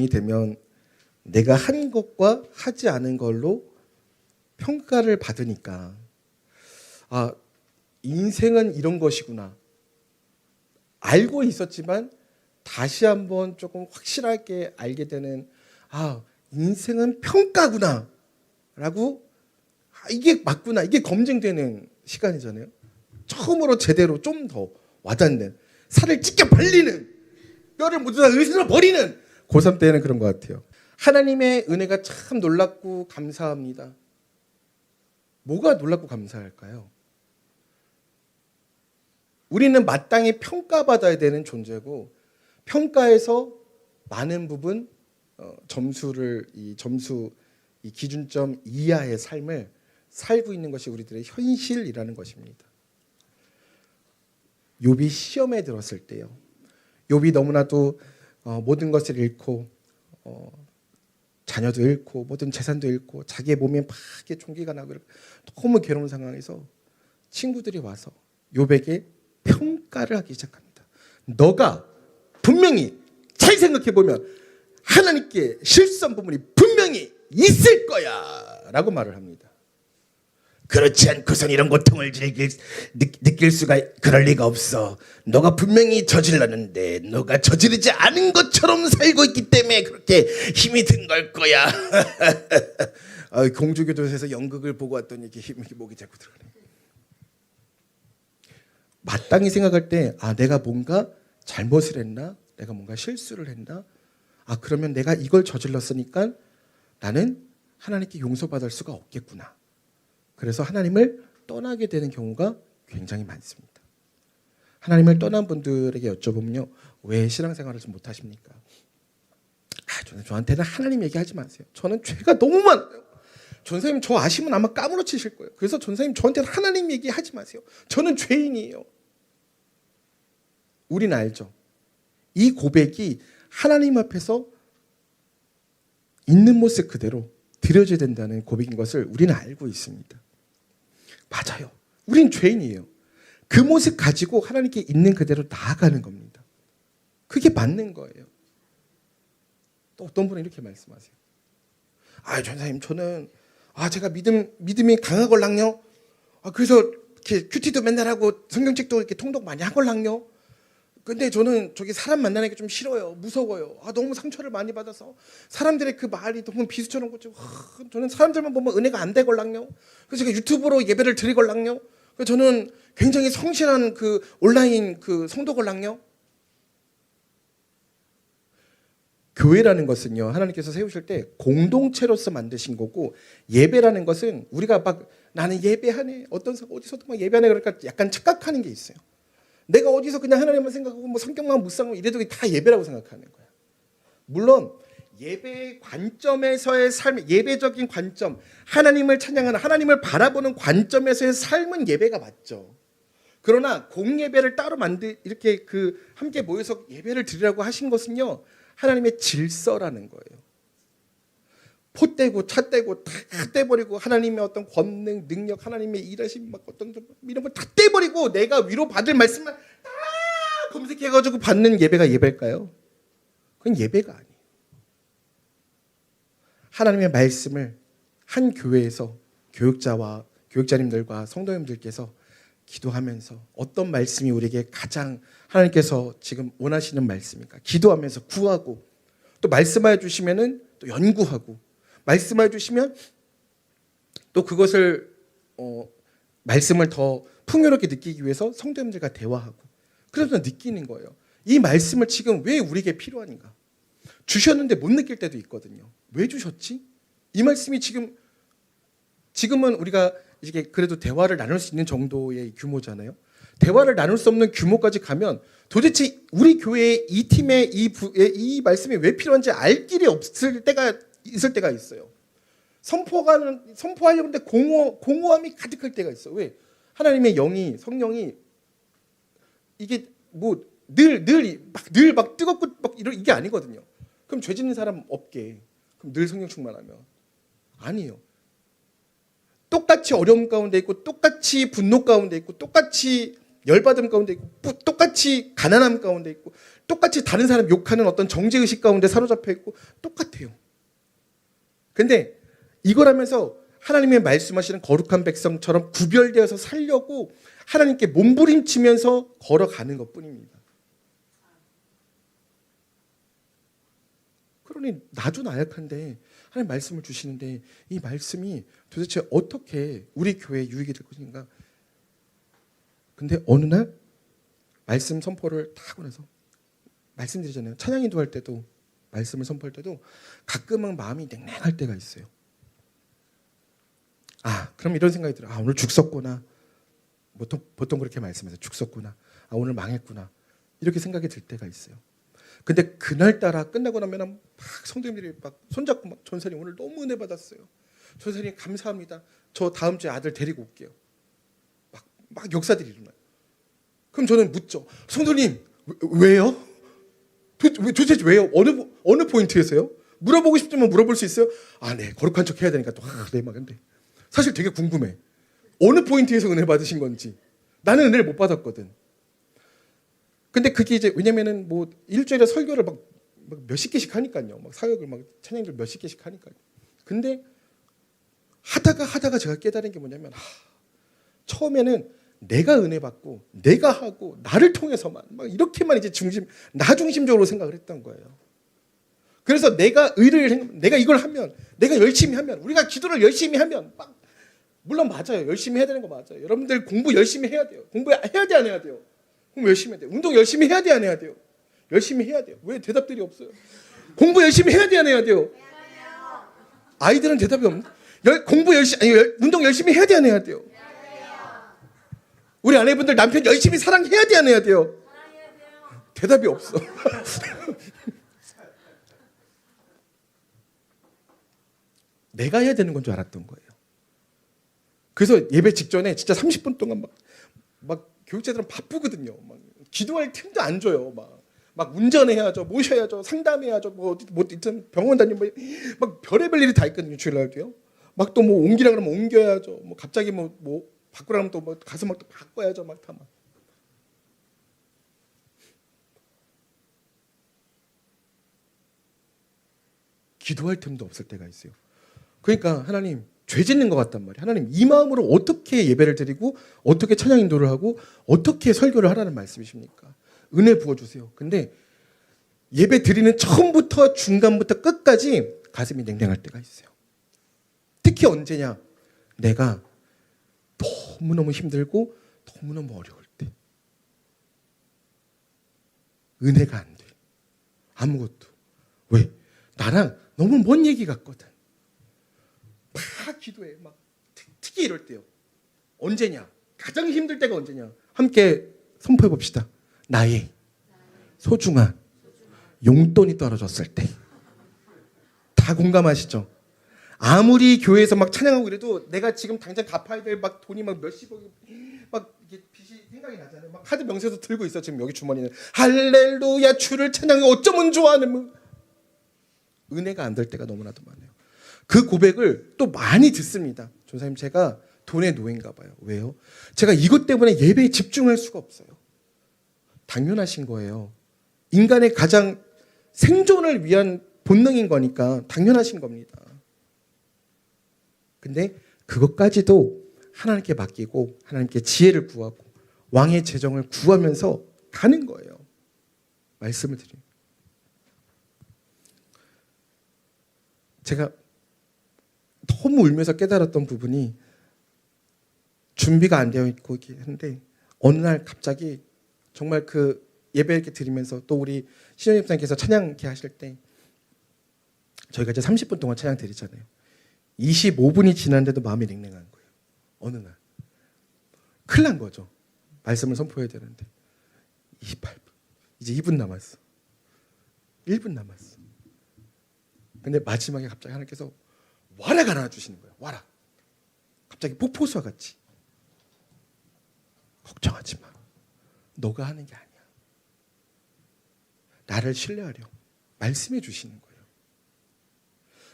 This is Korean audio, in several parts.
이 되면 내가 한 것과 하지 않은 걸로 평가를 받으니까 인생은 이런 것이구나. 알고 있었지만 다시 한번 조금 확실하게 알게 되는 인생은 평가구나 라고 이게 맞구나. 이게 검증되는 시간이잖아요. 처음으로 제대로 좀 더 와닿는, 살을 찢겨 발리는, 뼈를 모두 다 으스러 버리는 고3 때는 그런 것 같아요. 하나님의 은혜가 참 놀랍고 감사합니다. 뭐가 놀랍고 감사할까요? 우리는 마땅히 평가받아야 되는 존재고, 평가에서 많은 부분 이 기준점 이하의 삶을 살고 있는 것이 우리들의 현실이라는 것입니다. 욥이 시험에 들었을 때요. 욥이 너무나도 모든 것을 잃고 자녀도 잃고 모든 재산도 잃고 자기의 몸에 막 총기가 나고 너무 괴로운 상황에서 친구들이 와서 욥에게 평가를 하기 시작합니다. 너가 분명히 잘 생각해 보면 하나님께 실수한 부분이 분명히 있을 거야 라고 말을 합니다. 그렇지 않고선 이런 고통을 느낄 수가 그럴 리가 없어. 너가 분명히 저질렀는데 너가 저지르지 않은 것처럼 살고 있기 때문에 그렇게 힘이 든 걸 거야. 공주교도소에서 연극을 보고 왔더니 이렇게 힘이 목이 자꾸 들어가네. 마땅히 생각할 때 내가 뭔가 잘못을 했나? 내가 뭔가 실수를 했나? 그러면 내가 이걸 저질렀으니까 나는 하나님께 용서받을 수가 없겠구나. 그래서 하나님을 떠나게 되는 경우가 굉장히 많습니다. 하나님을 떠난 분들에게 여쭤보면요. 왜 신앙생활을 좀 못하십니까? 저한테는 하나님 얘기하지 마세요. 저는 죄가 너무 많아요. 전사님 저 아시면 아마 까무러치실 거예요. 그래서 전사님 저한테는 하나님 얘기하지 마세요. 저는 죄인이에요. 우리는 알죠. 이 고백이 하나님 앞에서 있는 모습 그대로 드려져야 된다는 고백인 것을 우리는 알고 있습니다. 맞아요. 우린 죄인이에요. 그 모습 가지고 하나님께 있는 그대로 나아가는 겁니다. 그게 맞는 거예요. 또 어떤 분은 이렇게 말씀하세요. 전사님 저는 제가 믿음이 강하걸랑요. 그래서 이렇게 큐티도 맨날 하고 성경책도 이렇게 통독 많이 하걸랑요. 근데 저는 저기 사람 만나는 게 좀 싫어요. 무서워요. 너무 상처를 많이 받아서 사람들의 그 말이 너무 비수처럼 꽂히고 저는 사람들만 보면 은혜가 안 되걸랑요. 그래서 제가 유튜브로 예배를 드리걸랑요. 그래서 저는 굉장히 성실한 그 온라인 그 성도걸랑요. 교회라는 것은요, 하나님께서 세우실 때 공동체로서 만드신 거고, 예배라는 것은 우리가 막 나는 예배하네, 어디서도 막 예배하네 그러니까 약간 착각하는 게 있어요. 내가 어디서 그냥 하나님만 생각하고 뭐 성경만 묵상하고 이래도 다 예배라고 생각하는 거야. 물론 예배의 관점에서의 삶, 예배적인 관점, 하나님을 찬양하는, 하나님을 바라보는 관점에서의 삶은 예배가 맞죠. 그러나 공예배를 따로 이렇게 함께 모여서 예배를 드리라고 하신 것은요, 하나님의 질서라는 거예요. 포 떼고 차 떼고 다 떼버리고 하나님의 어떤 권능, 능력, 하나님의 일하심 막 어떤 이런 걸 다 떼버리고 내가 위로 받을 말씀만 다 검색해가지고 받는 예배가 예배일까요? 그건 예배가 아니에요. 하나님의 말씀을 한 교회에서 교육자님들과 성도님들께서 기도하면서 어떤 말씀이 우리에게 가장 하나님께서 지금 원하시는 말씀입니까? 기도하면서 구하고 또 말씀해 주시면은 또 연구하고 말씀해 주시면 또 그것을 말씀을 더 풍요롭게 느끼기 위해서 성도님들과 대화하고 그래서 느끼는 거예요. 이 말씀을 지금 왜 우리에게 필요한가? 주셨는데 못 느낄 때도 있거든요. 왜 주셨지? 이 말씀이 지금은 우리가 이게 그래도 대화를 나눌 수 있는 정도의 규모잖아요. 대화를 나눌 수 없는 규모까지 가면 도대체 우리 교회의 이 팀의 이 말씀이 왜 필요한지 알 길이 있을 때가 있어요. 선포하려고 하는데 공허함이 가득할 때가 있어요. 왜? 하나님의 성령이 이게 뭐 늘 막 뜨겁고 막 이게 아니거든요. 그럼 죄 짓는 사람 없게. 그럼 늘 성령 충만하면 아니에요. 똑같이 어려움 가운데 있고 똑같이 분노 가운데 있고 똑같이 열받음 가운데 있고 똑같이 가난함 가운데 있고 똑같이 다른 사람 욕하는 어떤 정죄의식 가운데 사로잡혀 있고 똑같아요. 근데 이걸 하면서 하나님의 말씀하시는 거룩한 백성처럼 구별되어서 살려고 하나님께 몸부림치면서 걸어가는 것뿐입니다. 그러니 나도 나약한데 하나님 말씀을 주시는데 이 말씀이 도대체 어떻게 우리 교회에 유익이 될 것인가. 근데 어느 날 말씀 선포를 다 하고 나서 말씀드리잖아요. 찬양 인도할 때도 말씀을 선포할 때도 가끔은 마음이 냉랭할 때가 있어요. 그럼 이런 생각이 들어요. 오늘 죽 섰구나. 보통 그렇게 말씀하세요. 죽 섰구나. 오늘 망했구나. 이렇게 생각이 들 때가 있어요. 근데 그날따라 끝나고 나면 막 성도님들이 막 손잡고 막 전사님 오늘 너무 은혜 받았어요. 전사님 감사합니다. 저 다음 주에 아들 데리고 올게요. 막 역사들이 일어나요. 그럼 저는 묻죠. 성도님 왜요? 도대체 왜요? 어느 포인트에서요? 물어보고 싶으면 물어볼 수 있어요? 네, 거룩한 척 해야 되니까 또 그래 막. 근데 사실 되게 궁금해. 어느 포인트에서 은혜 받으신 건지. 나는 은혜를 못 받았거든. 근데 그게 이제 왜냐면은 뭐 일주일에 설교를 막 몇십 개씩 하니까요. 막 사역을 막 찬양들 몇십 개씩 하니까요. 근데 하다가 제가 깨달은 게 뭐냐면 처음에는 내가 은혜 받고 내가 하고 나를 통해서만 막 이렇게만 이제 나 중심적으로 생각을 했던 거예요. 그래서 내가 이걸 하면 내가 열심히 하면 우리가 기도를 열심히 하면 물론 맞아요. 열심히 해야 되는 거 맞아요. 여러분들 공부 열심히 해야 돼요. 공부해야 돼 안 해야 돼요? 공부 열심히 해야 돼요. 운동 열심히 해야 돼 안 해야 돼요? 열심히 해야 돼요. 왜 대답들이 없어요? 공부 열심히 해야 돼 안 해야 돼요? 아이들은 대답이 없네. 운동 열심히 해야 돼 안 해야 돼요? 우리 아내분들 남편 열심히 사랑해야 돼 안 해야 돼요? 대답이 없어. 내가 해야 되는 건 줄 알았던 거예요. 그래서 예배 직전에 진짜 30분 동안 막 교육자들은 바쁘거든요. 막 기도할 틈도 안 줘요. 막 운전해야죠, 모셔야죠, 상담해야죠, 뭐 병원 다니면 막 별의별 일이 다 있거든요. 주일날도요. 막 또 뭐 옮기라 그러면 옮겨야죠. 뭐 갑자기 뭐 바꾸라 그러면 또 뭐 가서 막 또 바꿔야죠. 막 다 막. 기도할 틈도 없을 때가 있어요. 그러니까 하나님 죄 짓는 것 같단 말이에요. 하나님 이 마음으로 어떻게 예배를 드리고 어떻게 찬양 인도를 하고 어떻게 설교를 하라는 말씀이십니까? 은혜 부어주세요. 근데 예배 드리는 처음부터 중간부터 끝까지 가슴이 냉랭할 때가 있어요. 특히 언제냐? 내가 너무너무 힘들고 너무너무 어려울 때. 은혜가 안 돼. 아무것도. 왜? 나랑 너무 먼 얘기 같거든. 막 기도해. 막 특히 이럴 때요. 언제냐? 가장 힘들 때가 언제냐? 함께 선포해 봅시다. 나의 소중한 용돈이 떨어졌을 때. 다 공감하시죠? 아무리 교회에서 막 찬양하고 이래도 내가 지금 당장 갚아야 될 막 돈이 막 몇십억이 막 이게 빚이 생각이 나잖아요. 막 카드 명세서 들고 있어. 지금 여기 주머니는 할렐루야 주를 찬양해 어쩌면 좋아하는 뭐. 은혜가 안 될 때가 너무나도 많아요. 그 고백을 또 많이 듣습니다. 전사님 제가 돈의 노예인가 봐요. 왜요? 제가 이것 때문에 예배에 집중할 수가 없어요. 당연하신 거예요. 인간의 가장 생존을 위한 본능인 거니까 당연하신 겁니다. 근데 그것까지도 하나님께 맡기고 하나님께 지혜를 구하고 왕의 재정을 구하면서 가는 거예요. 말씀을 드립니다. 제가 너무 울면서 깨달았던 부분이 준비가 안 되어 있고 했는데 어느 날 갑자기 정말 그 예배 이렇게 드리면서 또 우리 신현희 목사님께서 찬양 이렇게 하실 때 저희가 이제 30분 동안 찬양 드리잖아요. 25분이 지났는데도 마음이 냉랭한 거예요. 어느 날. 큰일 난 거죠. 말씀을 선포해야 되는데 28분. 이제 2분 남았어. 1분 남았어. 근데 마지막에 갑자기 하나님께서 와락 하나 주시는 거예요. 와락. 갑자기 폭포수와 같이. 걱정하지 마. 너가 하는 게 아니야. 나를 신뢰하려 말씀해 주시는 거예요.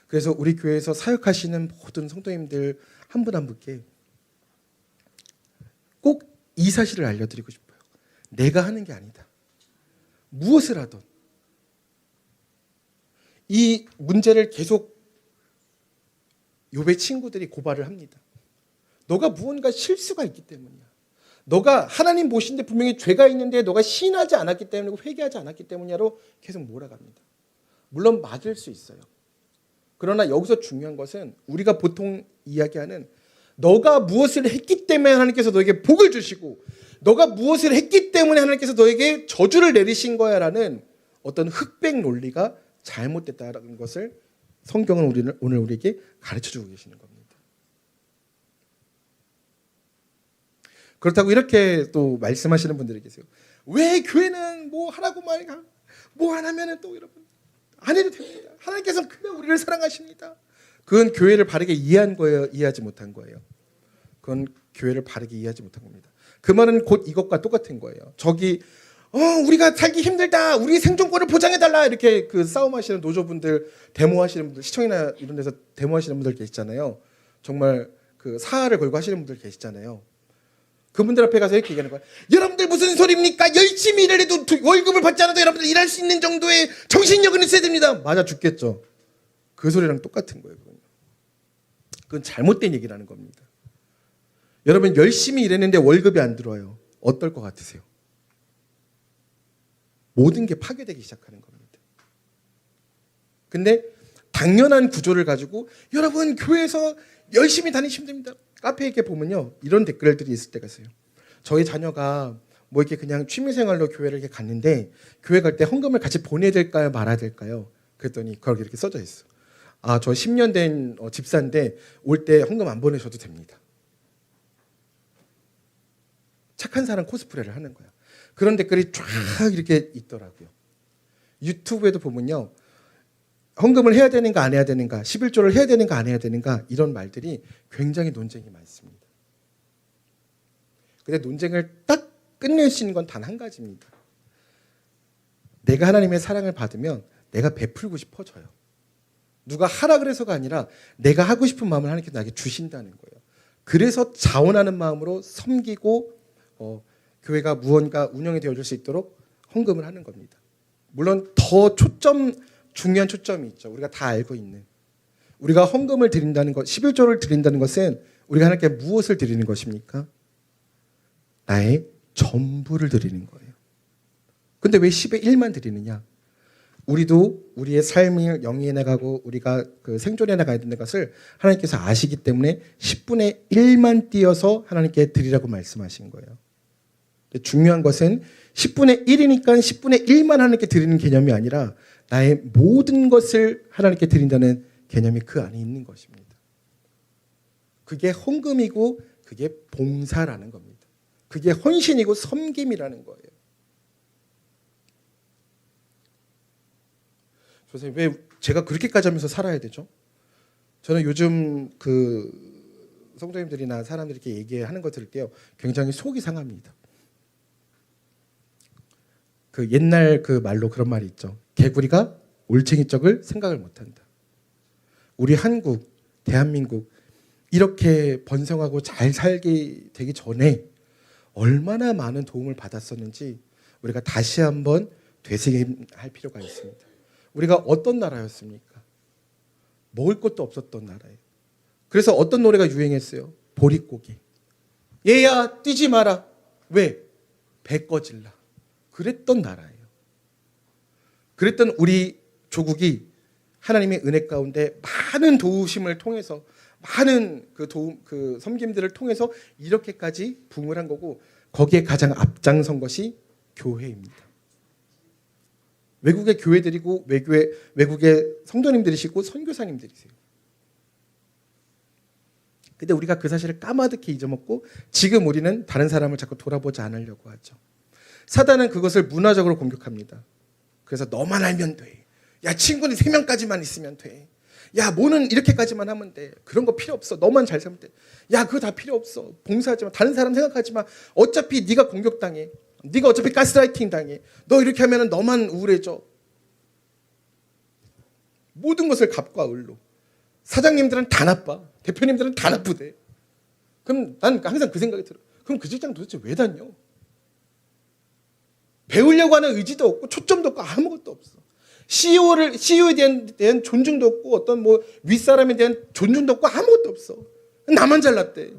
그래서 우리 교회에서 사역하시는 모든 성도님들 한 분 한 분께 꼭 이 사실을 알려드리고 싶어요. 내가 하는 게 아니다. 무엇을 하든 이 문제를 계속 욥의 친구들이 고발을 합니다. 너가 무언가 실수가 있기 때문이야. 너가 하나님 보시는데 분명히 죄가 있는데 너가 시인하지 않았기 때문이고 회개하지 않았기 때문이야로 계속 몰아갑니다. 물론 맞을 수 있어요. 그러나 여기서 중요한 것은 우리가 보통 이야기하는 너가 무엇을 했기 때문에 하나님께서 너에게 복을 주시고 너가 무엇을 했기 때문에 하나님께서 너에게 저주를 내리신 거야라는 어떤 흑백 논리가 잘못됐다는 것을 성경은 오늘 우리에게 가르쳐주고 계시는 겁니다. 그렇다고 이렇게 또 말씀하시는 분들이 계세요. 왜 교회는 뭐 하라고 말가 뭐 안 하면은 또 여러분 안 해도 됩니다. 하나님께서는 그냥 우리를 사랑하십니다. 그건 교회를 바르게 이해한 거예요, 이해하지 못한 거예요. 그건 교회를 바르게 이해하지 못한 겁니다. 그 말은 곧 이것과 똑같은 거예요. 저기 우리가 살기 힘들다, 우리 생존권을 보장해달라 이렇게 그 싸움하시는 노조분들, 데모하시는 분들, 시청이나 이런 데서 데모하시는 분들 계시잖아요. 정말 그 사활을 걸고 하시는 분들 계시잖아요. 그분들 앞에 가서 이렇게 얘기하는 거야. 여러분들 무슨 소리입니까? 열심히 일을 해도 월급을 받지 않아도 여러분들 일할 수 있는 정도의 정신력은 있어야 됩니다. 맞아 죽겠죠. 그 소리랑 똑같은 거예요. 그건 잘못된 얘기라는 겁니다. 여러분 열심히 일했는데 월급이 안 들어와요. 어떨 것 같으세요? 모든 게 파괴되기 시작하는 겁니다. 근데 당연한 구조를 가지고 여러분 교회에서 열심히 다니시면 됩니다. 카페에 이렇게 보면요. 이런 댓글들이 있을 때가 있어요. 저희 자녀가 뭐 이렇게 그냥 취미생활로 교회를 이렇게 갔는데 교회 갈 때 헌금을 같이 보내야 될까요? 말아야 될까요? 그랬더니 거기 이렇게 써져 있어. 아, 저 10년 된 집사인데 올 때 헌금 안 보내셔도 됩니다. 착한 사람 코스프레를 하는 거야. 그런 댓글이 쫙 이렇게 있더라고요. 유튜브에도 보면요. 헌금을 해야 되는가 안 해야 되는가, 11조를 해야 되는가 안 해야 되는가 이런 말들이 굉장히 논쟁이 많습니다. 근데 논쟁을 딱 끝낼 수 있는 건 단 한 가지입니다. 내가 하나님의 사랑을 받으면 내가 베풀고 싶어져요. 누가 하라 그래서가 아니라 내가 하고 싶은 마음을 하나님께서 나에게 주신다는 거예요. 그래서 자원하는 마음으로 섬기고 교회가 무언가 운영이 되어줄 수 있도록 헌금을 하는 겁니다. 물론 더 중요한 초점이 있죠. 우리가 다 알고 있는. 우리가 헌금을 드린다는 것, 11조를 드린다는 것은 우리가 하나님께 무엇을 드리는 것입니까? 나의 전부를 드리는 거예요. 근데 왜 10의 1만 드리느냐? 우리도 우리의 삶을 영위해 나가고 우리가 그 생존해 나가야 되는 것을 하나님께서 아시기 때문에 10분의 1만 띄어서 하나님께 드리라고 말씀하신 거예요. 중요한 것은 10분의 1이니까 10분의 1만 하나님께 드리는 개념이 아니라 나의 모든 것을 하나님께 드린다는 개념이 그 안에 있는 것입니다. 그게 헌금이고 그게 봉사라는 겁니다. 그게 헌신이고 섬김이라는 거예요. 선생님, 왜 제가 그렇게까지 하면서 살아야 되죠? 저는 요즘 그 성도님들이나 사람들이 이렇게 얘기하는 거 들을 때요, 굉장히 속이 상합니다. 그 옛날 그 말로 그런 말이 있죠. 개구리가 올챙이 쪽을 생각을 못한다. 우리 한국, 대한민국 이렇게 번성하고 잘 살게 되기 전에 얼마나 많은 도움을 받았었는지 우리가 다시 한번 되새김할 필요가 있습니다. 우리가 어떤 나라였습니까? 먹을 것도 없었던 나라예요. 그래서 어떤 노래가 유행했어요? 보릿고개. 얘야 뛰지 마라. 왜? 배 꺼질라. 그랬던 나라예요. 그랬던 우리 조국이 하나님의 은혜 가운데 많은 도우심을 통해서 많은 그 섬김들을 통해서 이렇게까지 부흥을 한 거고 거기에 가장 앞장선 것이 교회입니다. 외국의 교회들이고 외국의 성도님들이시고 선교사님들이세요. 근데 우리가 그 사실을 까마득히 잊어먹고 지금 우리는 다른 사람을 자꾸 돌아보지 않으려고 하죠. 사단은 그것을 문화적으로 공격합니다. 그래서 너만 알면 돼. 야, 친구는 3명까지만 있으면 돼. 야, 뭐는 이렇게까지만 하면 돼. 그런 거 필요 없어. 너만 잘 살면 돼. 야, 그거 다 필요 없어. 봉사하지 마. 다른 사람 생각하지 마. 어차피 네가 공격당해. 네가 어차피 가스라이팅 당해. 너 이렇게 하면 너만 우울해져. 모든 것을 갑과 을로. 사장님들은 다 나빠. 대표님들은 다 나쁘대. 그럼 난 항상 그 생각이 들어. 그럼 그 직장 도대체 왜 다녀? 배우려고 하는 의지도 없고 초점도 없고 아무것도 없어. CEO에 대한 존중도 없고 어떤 뭐 윗사람에 대한 존중도 없고 아무것도 없어. 나만 잘났대.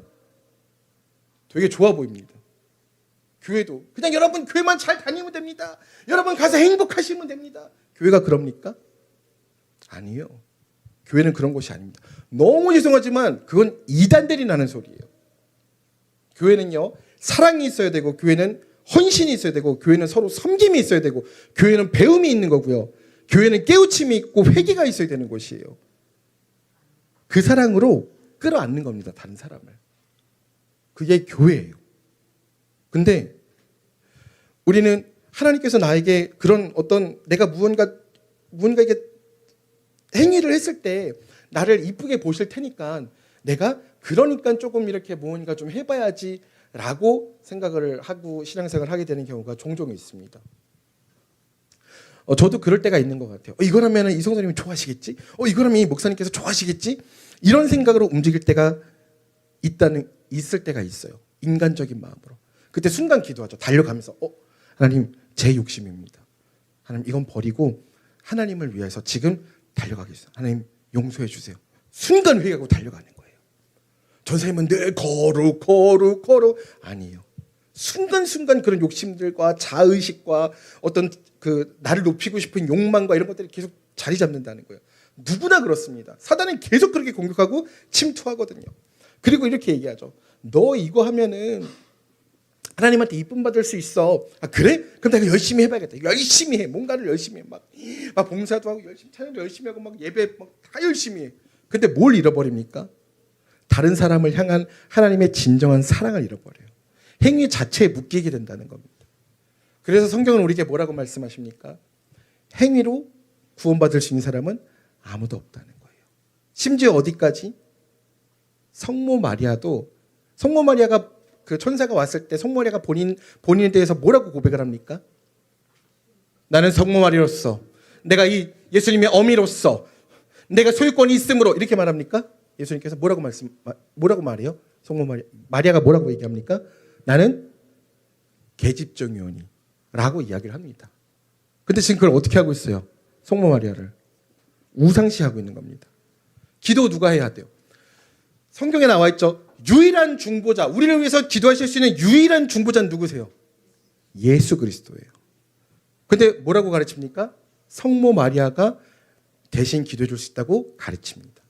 되게 좋아 보입니다. 교회도 그냥 여러분 교회만 잘 다니면 됩니다. 여러분 가서 행복하시면 됩니다. 교회가 그럽니까? 아니요. 교회는 그런 곳이 아닙니다. 너무 죄송하지만 그건 이단들이 나는 소리예요. 교회는요, 사랑이 있어야 되고, 교회는 헌신이 있어야 되고, 교회는 서로 섬김이 있어야 되고, 교회는 배움이 있는 거고요. 교회는 깨우침이 있고 회개가 있어야 되는 곳이에요. 그 사랑으로 끌어안는 겁니다, 다른 사람을. 그게 교회예요. 근데 우리는 하나님께서 나에게 그런 어떤 내가 무언가 이게 행위를 했을 때 나를 이쁘게 보실 테니까 내가 그러니까 조금 이렇게 뭔가 좀 해봐야지라고 생각을 하고 신앙생활을 하게 되는 경우가 종종 있습니다. 저도 그럴 때가 있는 것 같아요. 이거라면 이 성도님이 좋아하시겠지? 이거라면 이 목사님께서 좋아하시겠지? 이런 생각으로 움직일 때가 있을 때가 있어요. 인간적인 마음으로. 그때 순간 기도하죠. 달려가면서 하나님 제 욕심입니다. 하나님 이건 버리고 하나님을 위해서 지금 달려가겠어요. 하나님 용서해 주세요. 순간 회개하고 달려가는 거예요. 전사님은 늘 거룩 아니에요. 순간순간 그런 욕심들과 자의식과 어떤 그 나를 높이고 싶은 욕망과 이런 것들이 계속 자리 잡는다는 거예요. 누구나 그렇습니다. 사단은 계속 그렇게 공격하고 침투하거든요. 그리고 이렇게 얘기하죠. 너 이거 하면은 하나님한테 이쁨 받을 수 있어. 그래? 그럼 내가 열심히 해봐야겠다. 열심히 해. 뭔가를 열심히 해. 막 봉사도 하고 열심히 찬양도 열심히 하고 막 예배 막 다 열심히 해. 근데 뭘 잃어버립니까? 다른 사람을 향한 하나님의 진정한 사랑을 잃어버려요. 행위 자체에 묶이게 된다는 겁니다. 그래서 성경은 우리에게 뭐라고 말씀하십니까? 행위로 구원받을 수 있는 사람은 아무도 없다는 거예요. 심지어 어디까지? 성모 마리아가 그 천사가 왔을 때 성모 마리아가 본인에 대해서 뭐라고 고백을 합니까? 나는 성모 마리아로서, 내가 이 예수님의 어미로서, 내가 소유권이 있으므로 이렇게 말합니까? 예수님께서 뭐라고 말해요? 성모 마리아가 뭐라고 얘기합니까? 나는 계집종이오니 라고 이야기를 합니다. 근데 지금 그걸 어떻게 하고 있어요? 성모 마리아를 우상시하고 있는 겁니다. 기도 누가 해야 돼요? 성경에 나와 있죠. 유일한 중보자, 우리를 위해서 기도하실 수 있는 유일한 중보자는 누구세요? 예수 그리스도예요. 근데 뭐라고 가르칩니까? 성모 마리아가 대신 기도해 줄 수 있다고 가르칩니다.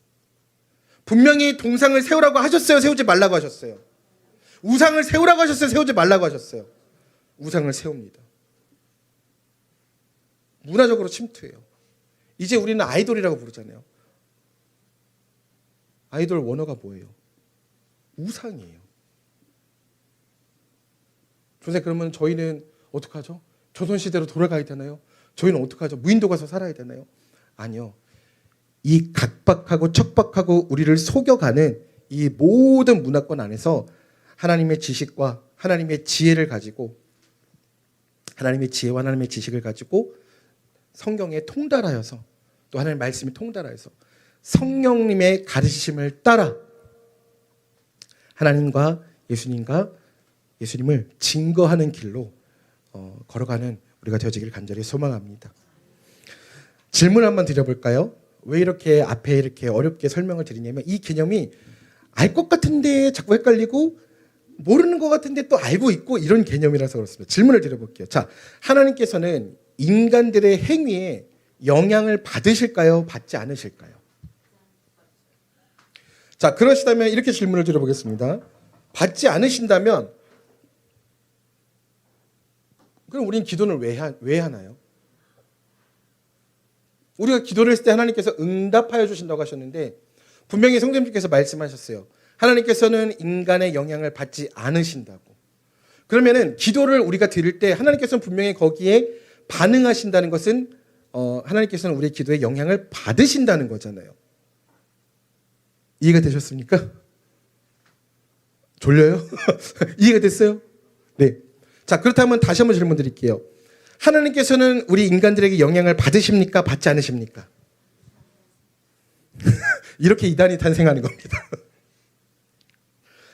분명히 동상을 세우라고 하셨어요? 세우지 말라고 하셨어요? 우상을 세우라고 하셨어요? 세우지 말라고 하셨어요? 우상을 세웁니다. 문화적으로 침투해요. 이제 우리는 아이돌이라고 부르잖아요. 아이돌 원어가 뭐예요? 우상이에요. 선생님, 그러면 저희는 어떡하죠? 조선시대로 돌아가야 되나요? 저희는 어떡하죠? 무인도 가서 살아야 되나요? 아니요. 이 각박하고 척박하고 우리를 속여가는 이 모든 문화권 안에서 하나님의 지식과 하나님의 지혜를 가지고, 하나님의 지혜와 하나님의 지식을 가지고 성경에 통달하여서, 또 하나님의 말씀이 통달하여서 성령님의 가르치심을 따라 하나님과 예수님을 증거하는 길로 걸어가는 우리가 되어지기를 간절히 소망합니다. 질문 한번 드려볼까요? 왜 이렇게 앞에 이렇게 어렵게 설명을 드리냐면, 이 개념이 알 것 같은데 자꾸 헷갈리고 모르는 것 같은데 또 알고 있고 이런 개념이라서 그렇습니다. 질문을 드려볼게요. 자, 하나님께서는 인간들의 행위에 영향을 받으실까요? 받지 않으실까요? 자, 그러시다면 이렇게 질문을 드려보겠습니다. 받지 않으신다면 그럼 우리는 기도를 왜 하나요? 우리가 기도를 했을 때 하나님께서 응답하여 주신다고 하셨는데, 분명히 성경님께서 말씀하셨어요. 하나님께서는 인간의 영향을 받지 않으신다고. 그러면은 기도를 우리가 드릴 때 하나님께서는 분명히 거기에 반응하신다는 것은 하나님께서는 우리의 기도에 영향을 받으신다는 거잖아요. 이해가 되셨습니까? 졸려요? 이해가 됐어요? 네. 자, 그렇다면 다시 한번 질문 드릴게요. 하나님께서는 우리 인간들에게 영향을 받으십니까? 받지 않으십니까? 이렇게 이단이 탄생하는 겁니다.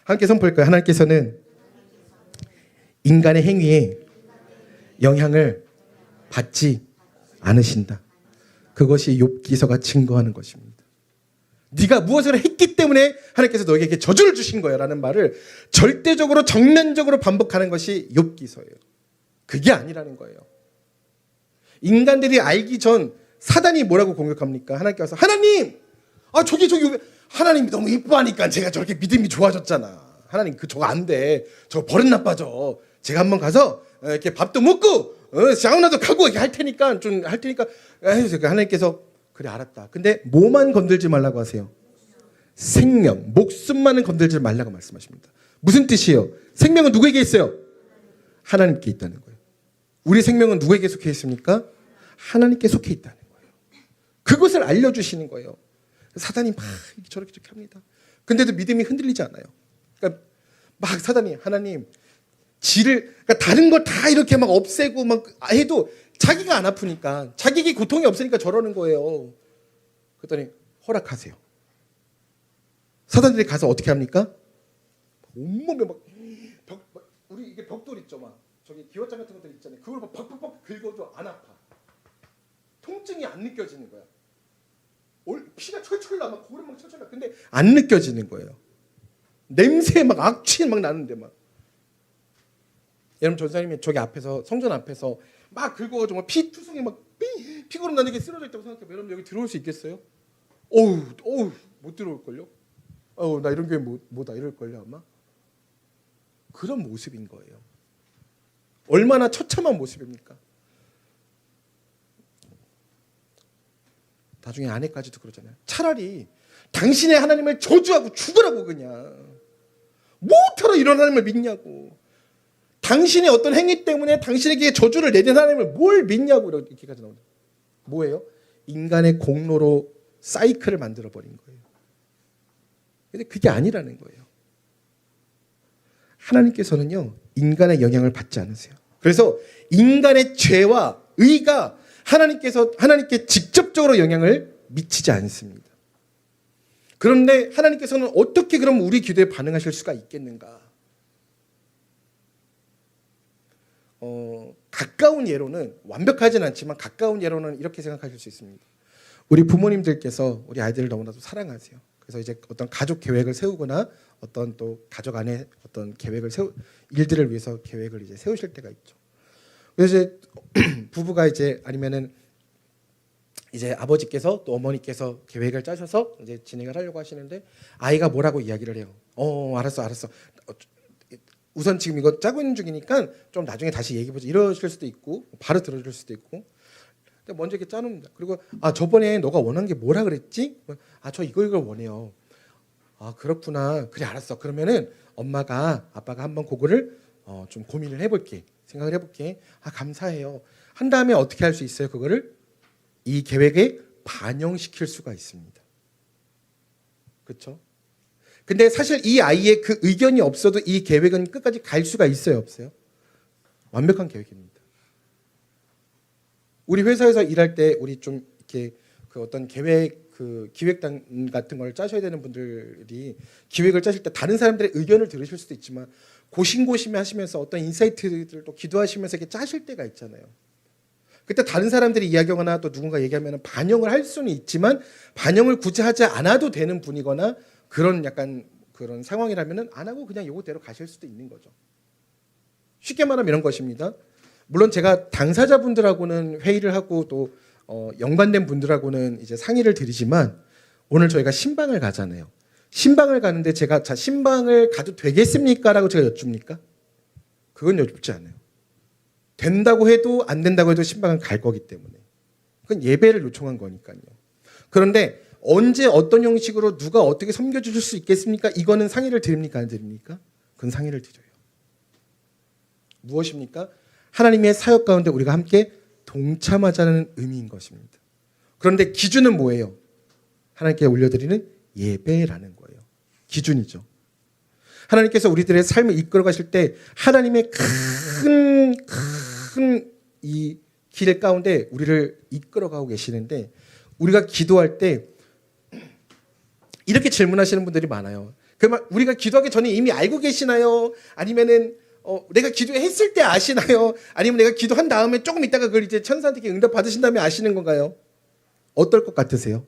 함께 선포할까요? 하나님께서는 인간의 행위에 영향을 받지 않으신다. 그것이 욥기서가 증거하는 것입니다. 네가 무엇을 했기 때문에 하나님께서 너에게 저주를 주신 거야 라는 말을 절대적으로 정면적으로 반복하는 것이 욥기서예요. 그게 아니라는 거예요. 인간들이 알기 전 사단이 뭐라고 공격합니까? 하나님께 와서 하나님! 저기 하나님이 너무 이뻐하니까 제가 저렇게 믿음이 좋아졌잖아. 하나님 저거 안 돼. 저거 버릇 나빠져. 제가 한번 가서 이렇게 밥도 먹고 사우나도 가고 이렇게 할 테니까 하나님께서 그래 알았다. 근데 뭐만 건들지 말라고 하세요? 생명, 목숨만은 건들지 말라고 말씀하십니다. 무슨 뜻이에요? 생명은 누구에게 있어요? 하나님께 있다는 거예요. 우리 생명은 누구에게 속해 있습니까? 하나님께 속해 있다는 거예요. 그것을 알려주시는 거예요. 사단이 막 저렇게 합니다. 근데도 믿음이 흔들리지 않아요. 그러니까 막 사단이 하나님 그러니까 다른 거 다 이렇게 막 없애고 막 해도 자기가 안 아프니까 자기에게 고통이 없으니까 저러는 거예요. 그랬더니 허락하세요. 사단들이 가서 어떻게 합니까? 온몸에 우리 이게 벽돌 있죠, 막 저기 기와장 같은 것들 있잖아요. 그걸 막 팍팍팍 긁어도 안 아파. 통증이 안 느껴지는 거야. 피가 철철 나, 막 고름 막 철철 나. 근데 안 느껴지는 거예요. 냄새 막 악취 막 나는데 막. 여러분 전사님이 저기 앞에서 성전 앞에서 막 긁어가지고 피 투성이 막 피고름 나는 게 쓰러져 있다고 생각해. 여러분 여기 들어올 수 있겠어요? 어우 못 들어올 걸요? 나 이런 게 뭐다 이럴 걸요 아마. 그런 모습인 거예요. 얼마나 처참한 모습입니까? 나중에 아내까지도 그러잖아요. 차라리 당신의 하나님을 저주하고 죽으라고 그냥. 뭐하러 이런 하나님을 믿냐고. 당신의 어떤 행위 때문에 당신에게 저주를 내린 하나님을 뭘 믿냐고 이렇게까지 나오죠. 뭐예요? 인간의 공로로 사이클을 만들어버린 거예요. 근데 그게 아니라는 거예요. 하나님께서는요 인간의 영향을 받지 않으세요. 그래서 인간의 죄와 의가 하나님께 직접적으로 영향을 미치지 않습니다. 그런데 하나님께서는 어떻게 그럼 우리 기도에 반응하실 수가 있겠는가? 가까운 예로는 완벽하진 않지만 가까운 예로는 이렇게 생각하실 수 있습니다. 우리 부모님들께서 우리 아이들을 너무나도 사랑하세요. 그래서 이제 어떤 가족 계획을 세우거나 어떤 또 가족 안에 어떤 계획을 일들을 위해서 계획을 이제 세우실 때가 있죠. 그래서 이제 부부가 이제 아니면은 이제 아버지께서 또 어머니께서 계획을 짜셔서 이제 진행을 하려고 하시는데 아이가 뭐라고 이야기를 해요. 알았어. 우선 지금 이거 짜고 있는 중이니까 좀 나중에 다시 얘기해보자 이러실 수도 있고 바로 들어줄 수도 있고. 근데 먼저 이렇게 짜놓습니다. 그리고 저번에 너가 원한 게 뭐라 그랬지? 저 이걸 원해요. 그렇구나. 그래 알았어. 그러면은 아빠가 한번 그거를 좀 고민을 해볼게. 생각을 해볼게. 감사해요. 한 다음에 어떻게 할 수 있어요? 그거를 이 계획에 반영시킬 수가 있습니다. 그렇죠? 근데 사실 이 아이의 그 의견이 없어도 이 계획은 끝까지 갈 수가 있어요, 없어요? 완벽한 계획입니다. 우리 회사에서 일할 때 우리 좀 이렇게 그 어떤 기획단 같은 걸 짜셔야 되는 분들이 기획을 짜실 때 다른 사람들의 의견을 들으실 수도 있지만 고심고심 하시면서 어떤 인사이트들도 기도하시면서 이렇게 짜실 때가 있잖아요. 그때 다른 사람들이 이야기하거나 또 누군가 얘기하면 반영을 할 수는 있지만 반영을 굳이 하지 않아도 되는 분이거나 그런 약간 그런 상황이라면 안 하고 그냥 요거대로 가실 수도 있는 거죠. 쉽게 말하면 이런 것입니다. 물론 제가 당사자분들하고는 회의를 하고 또 연관된 분들하고는 이제 상의를 드리지만 오늘 저희가 신방을 가잖아요. 신방을 가는데 제가 신방을 가도 되겠습니까? 라고 제가 여쭙니까? 그건 여쭙지 않아요. 된다고 해도 안 된다고 해도 신방은 갈 거기 때문에. 그건 예배를 요청한 거니까요. 그런데 언제 어떤 형식으로 누가 어떻게 섬겨주실 수 있겠습니까? 이거는 상의를 드립니까? 안 드립니까? 그건 상의를 드려요. 무엇입니까? 하나님의 사역 가운데 우리가 함께 동참하자는 의미인 것입니다. 그런데 기준은 뭐예요? 하나님께 올려드리는 예배라는 거예요. 기준이죠. 하나님께서 우리들의 삶을 이끌어 가실 때 하나님의 큰 이 길 가운데 우리를 이끌어 가고 계시는데 우리가 기도할 때 이렇게 질문하시는 분들이 많아요. 그러면 우리가 기도하기 전에 이미 알고 계시나요? 아니면은 내가 기도했을 때 아시나요? 아니면 내가 기도한 다음에 조금 있다가 그걸 이제 천사한테 응답 받으신 다음에 아시는 건가요? 어떨 것 같으세요?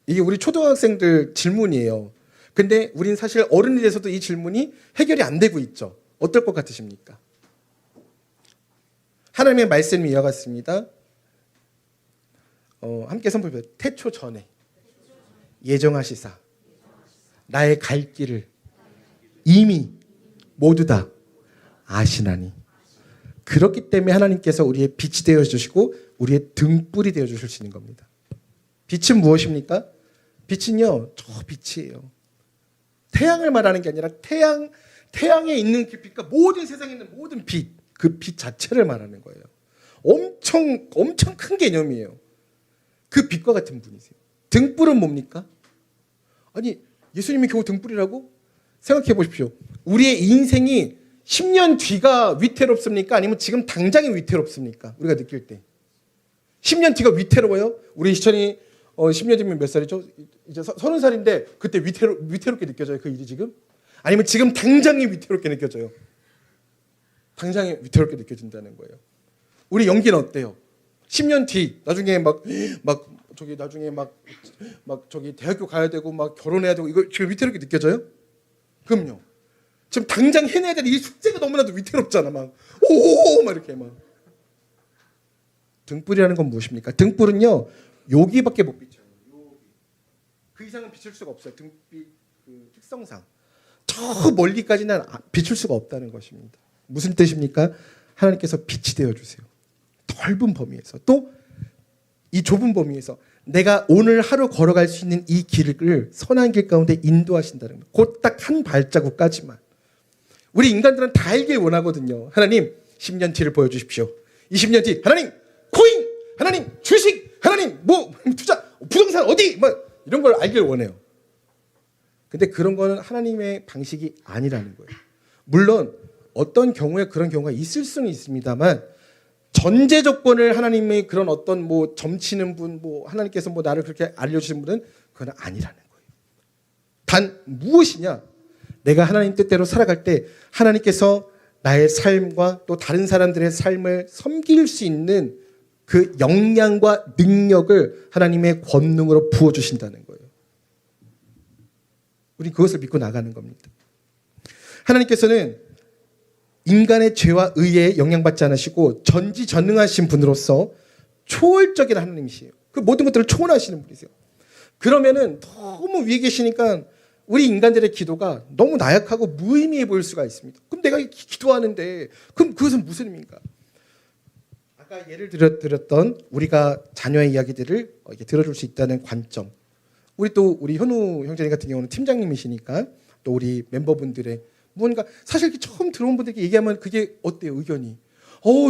이게 우리 초등학생들 질문이에요. 근데 우린 사실 어른이 돼서도 이 질문이 해결이 안 되고 있죠. 어떨 것 같으십니까? 하나님의 말씀이 이와 같습니다. 함께 선포해요. 태초 전에 예정하시사 나의 갈 길을 이미 모두 다 아시나니. 그렇기 때문에 하나님께서 우리의 빛이 되어주시고 우리의 등불이 되어주시는 겁니다. 빛은 무엇입니까? 빛은요, 저 빛이에요. 태양을 말하는 게 아니라 태양에 있는 그 빛과 모든 세상에 있는 모든 빛, 그 빛 자체를 말하는 거예요. 엄청 큰 개념이에요. 그 빛과 같은 분이세요. 등불은 뭡니까? 아니, 예수님이 겨우 등불이라고? 생각해 보십시오. 우리의 인생이 10년 뒤가 위태롭습니까? 아니면 지금 당장이 위태롭습니까? 우리가 느낄 때. 10년 뒤가 위태로워요? 우리 희천이 10년 뒤면 몇 살이죠? 이제 30살인데 그때 위태롭게 느껴져요, 그 일이 지금? 아니면 지금 당장이 위태롭게 느껴져요? 당장이 위태롭게 느껴진다는 거예요. 우리 연기는 어때요? 10년 뒤 나중에 저기 대학교 가야 되고 막 결혼해야 되고 이거 지금 위태롭게 느껴져요? 그럼요. 지금 당장 해내야 될 이 숙제가 너무나도 위태롭잖아. 막 이렇게 막. 등불이라는 건 무엇입니까? 등불은요, 여기밖에 못 비춰요. 그 이상은 비출 수가 없어요. 등빛 그 특성상 저 멀리까지는 비출 수가 없다는 것입니다. 무슨 뜻입니까? 하나님께서 빛이 되어 주세요. 넓은 범위에서, 또 이 좁은 범위에서 내가 오늘 하루 걸어갈 수 있는 이 길을 선한 길 가운데 인도하신다는 거예요. 곧 딱 한 발자국까지만. 우리 인간들은 다 알길 원하거든요. 하나님 10년 뒤를 보여주십시오. 20년 뒤 하나님 코인, 하나님 주식, 하나님 뭐 투자, 부동산 어디 뭐 이런 걸 알길 원해요. 근데 그런 거는 하나님의 방식이 아니라는 거예요. 물론 어떤 경우에 그런 경우가 있을 수는 있습니다만, 전제 조건을 하나님의 그런 어떤 뭐 점치는 분, 뭐 하나님께서 뭐 나를 그렇게 알려주신 분은 그건 아니라는 거예요. 단 무엇이냐? 내가 하나님 뜻대로 살아갈 때 하나님께서 나의 삶과 또 다른 사람들의 삶을 섬길 수 있는 그 역량과 능력을 하나님의 권능으로 부어주신다는 거예요. 우리 그것을 믿고 나가는 겁니다. 하나님께서는 인간의 죄와 의에 영향받지 않으시고 전지전능하신 분으로서 초월적인 하나님이시에요. 그 모든 것들을 초월하시는 분이세요. 그러면은 너무 위에 계시니까 우리 인간들의 기도가 너무 나약하고 무의미해 보일 수가 있습니다. 그럼 내가 기도하는데 그럼 그것은 무슨 의미인가? 아까 예를 드렸던 우리가 자녀의 이야기들을 이렇게 들어줄 수 있다는 관점. 우리 현우 형제님 같은 경우는 팀장님이시니까 또 우리 멤버분들의 뭔가 사실 이렇게 처음 들어온 분들에게 얘기하면 그게 어때요, 의견이?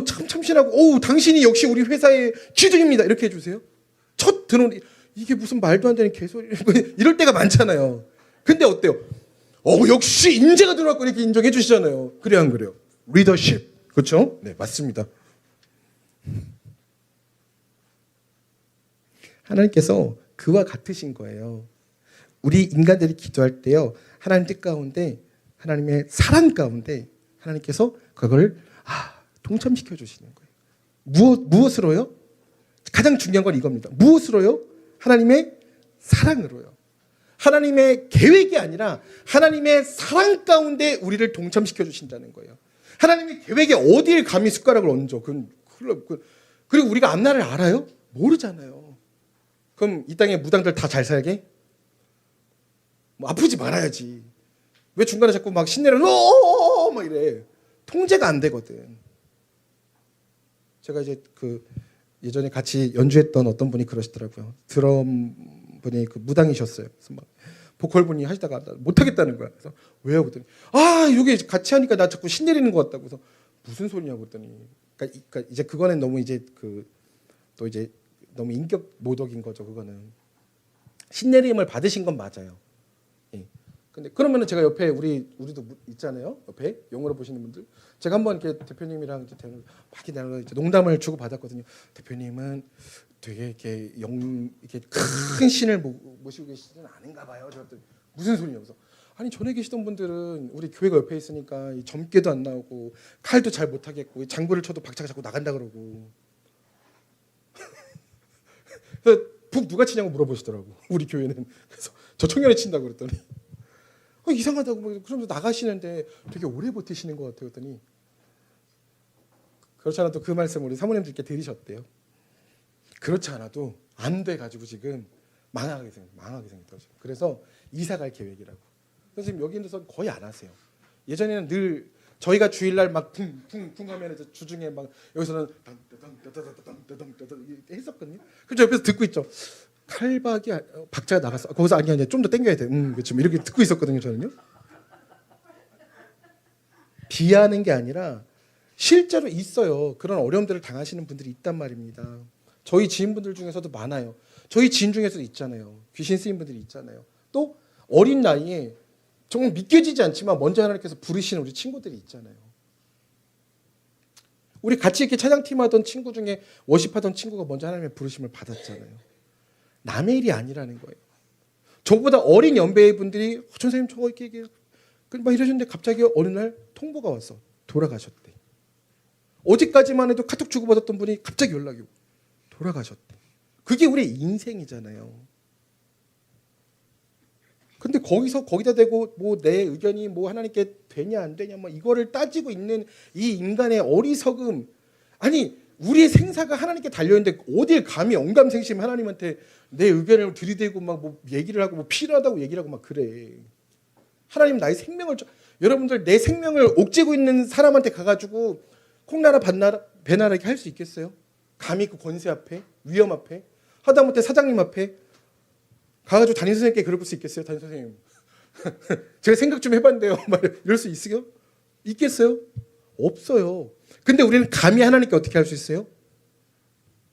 참 참신하고, 당신이 역시 우리 회사의 기준입니다. 이렇게 해주세요. 첫 들어온 이게 무슨 말도 안 되는 개소리 이럴 때가 많잖아요. 근데 어때요? 역시 인재가 들어왔고 이렇게 인정해 주시잖아요. 그래요, 안 그래요? 리더십, 그렇죠? 네, 맞습니다. 하나님께서 그와 같으신 거예요. 우리 인간들이 기도할 때요, 하나님 뜻 가운데, 하나님의 사랑 가운데 하나님께서 그걸 동참시켜 주시는 거예요. 무엇으로요? 가장 중요한 건 이겁니다. 무엇으로요? 하나님의 사랑으로요. 하나님의 계획이 아니라 하나님의 사랑 가운데 우리를 동참시켜 주신다는 거예요. 하나님의 계획에 어디에 감히 숟가락을 얹어? 그리고 우리가 앞날을 알아요? 모르잖아요. 그럼 이 땅의 무당들 다 잘 살게? 뭐 아프지 말아야지. 왜 중간에 자꾸 막 신내를 막 이래. 통제가 안 되거든. 제가 이제 예전에 같이 연주했던 어떤 분이 그러시더라고요. 드럼 분이 무당이셨어요. 그래서 막 보컬 분이 하시다가 못 하겠다는 거야. 그래서 왜요? 그랬더니 이게 같이 하니까 나 자꾸 신내리는 것 같다고. 그래서 무슨 소리냐고 그랬더니 그러니까 이제 그거는 너무 이제 또 이제 너무 인격 모독인 거죠. 그거는 신내림을 받으신 건 맞아요. 예. 근데 그러면은 제가 옆에 우리도 있잖아요. 옆에 영어로 보시는 분들. 제가 한번 이렇게 대표님이랑 이제 막 이렇게 농담을 주고 받았거든요. 대표님은 되게 이렇게 큰 신을 모시고 계시지는 않은가 봐요. 저 무슨 소리냐고. 아니 전에 계시던 분들은 우리 교회가 옆에 있으니까 이 점괘도 안 나오고 칼도 잘 못하겠고 이 장구를 쳐도 박자가 자꾸 나간다 그러고 그래서 북 누가 치냐고 물어보시더라고 우리 교회는. 그래서 저 청년이 친다고 그랬더니 이상하다고 그러면서 나가시는데 되게 오래 버티시는 것 같아요. 그랬더니 그렇지 않아도 그 말씀 우리 사모님들께 들으셨대요. 그렇지 않아도 안 돼가지고 지금 망하게 생겼다고. 그래서 이사 갈 계획이라고. 그래서 지금 여기 있는 거의 안 하세요. 예전에는 늘 저희가 주일날 막 쿵쿵쿵 하면 주중에 막 여기서는 땅땅땅땅땅땅땅 했었거든요. 그래서 옆에서 듣고 있죠. 칼박이 박자가 나갔어. 거기서 아니야 좀 더 당겨야 돼. 그렇죠. 이렇게 듣고 있었거든요. 저는요. 비하는 게 아니라 실제로 있어요. 그런 어려움들을 당하시는 분들이 있단 말입니다. 저희 지인분들 중에서도 많아요. 저희 지인 중에서도 있잖아요. 귀신 쓰인 분들이 있잖아요. 또 어린 나이에 정말 믿겨지지 않지만 먼저 하나님께서 부르시는 우리 친구들이 있잖아요. 우리 같이 이렇게 찬양팀 하던 친구 중에 워십하던 친구가 먼저 하나님의 부르심을 받았잖아요. 남의 일이 아니라는 거예요. 저보다 어린 연배의 분들이 전사님 저 이렇게 막 이러셨는데 갑자기 어느 날 통보가 왔어. 돌아가셨대. 어제까지만 해도 카톡 주고받았던 분이 갑자기 연락이 오고 돌아가셨대. 그게 우리 인생이잖아요. 근데 거기다 대고 뭐 내 의견이 뭐 하나님께 되냐 안 되냐 뭐 이거를 따지고 있는 이 인간의 어리석음. 아니 우리의 생사가 하나님께 달려있는데 어딜 감히 언감생심 하나님한테 내 의견을 들이대고 막 뭐 얘기를 하고 뭐 필요하다고 얘기를 하고 막 그래. 하나님 나의 생명을 여러분들 내 생명을 옥죄고 있는 사람한테 가가지고 콩나라 배나라 이렇게 할 수 있겠어요? 감히 그 권세 앞에 위험 앞에 하다못해 사장님 앞에 가가지고 담임 선생님께 그럴 수 있겠어요? 담임 선생님 제가 생각 좀 해봤는데요 막 이럴 수 있어요? 있겠어요? 없어요. 근데 우리는 감히 하나님께 어떻게 할 수 있어요?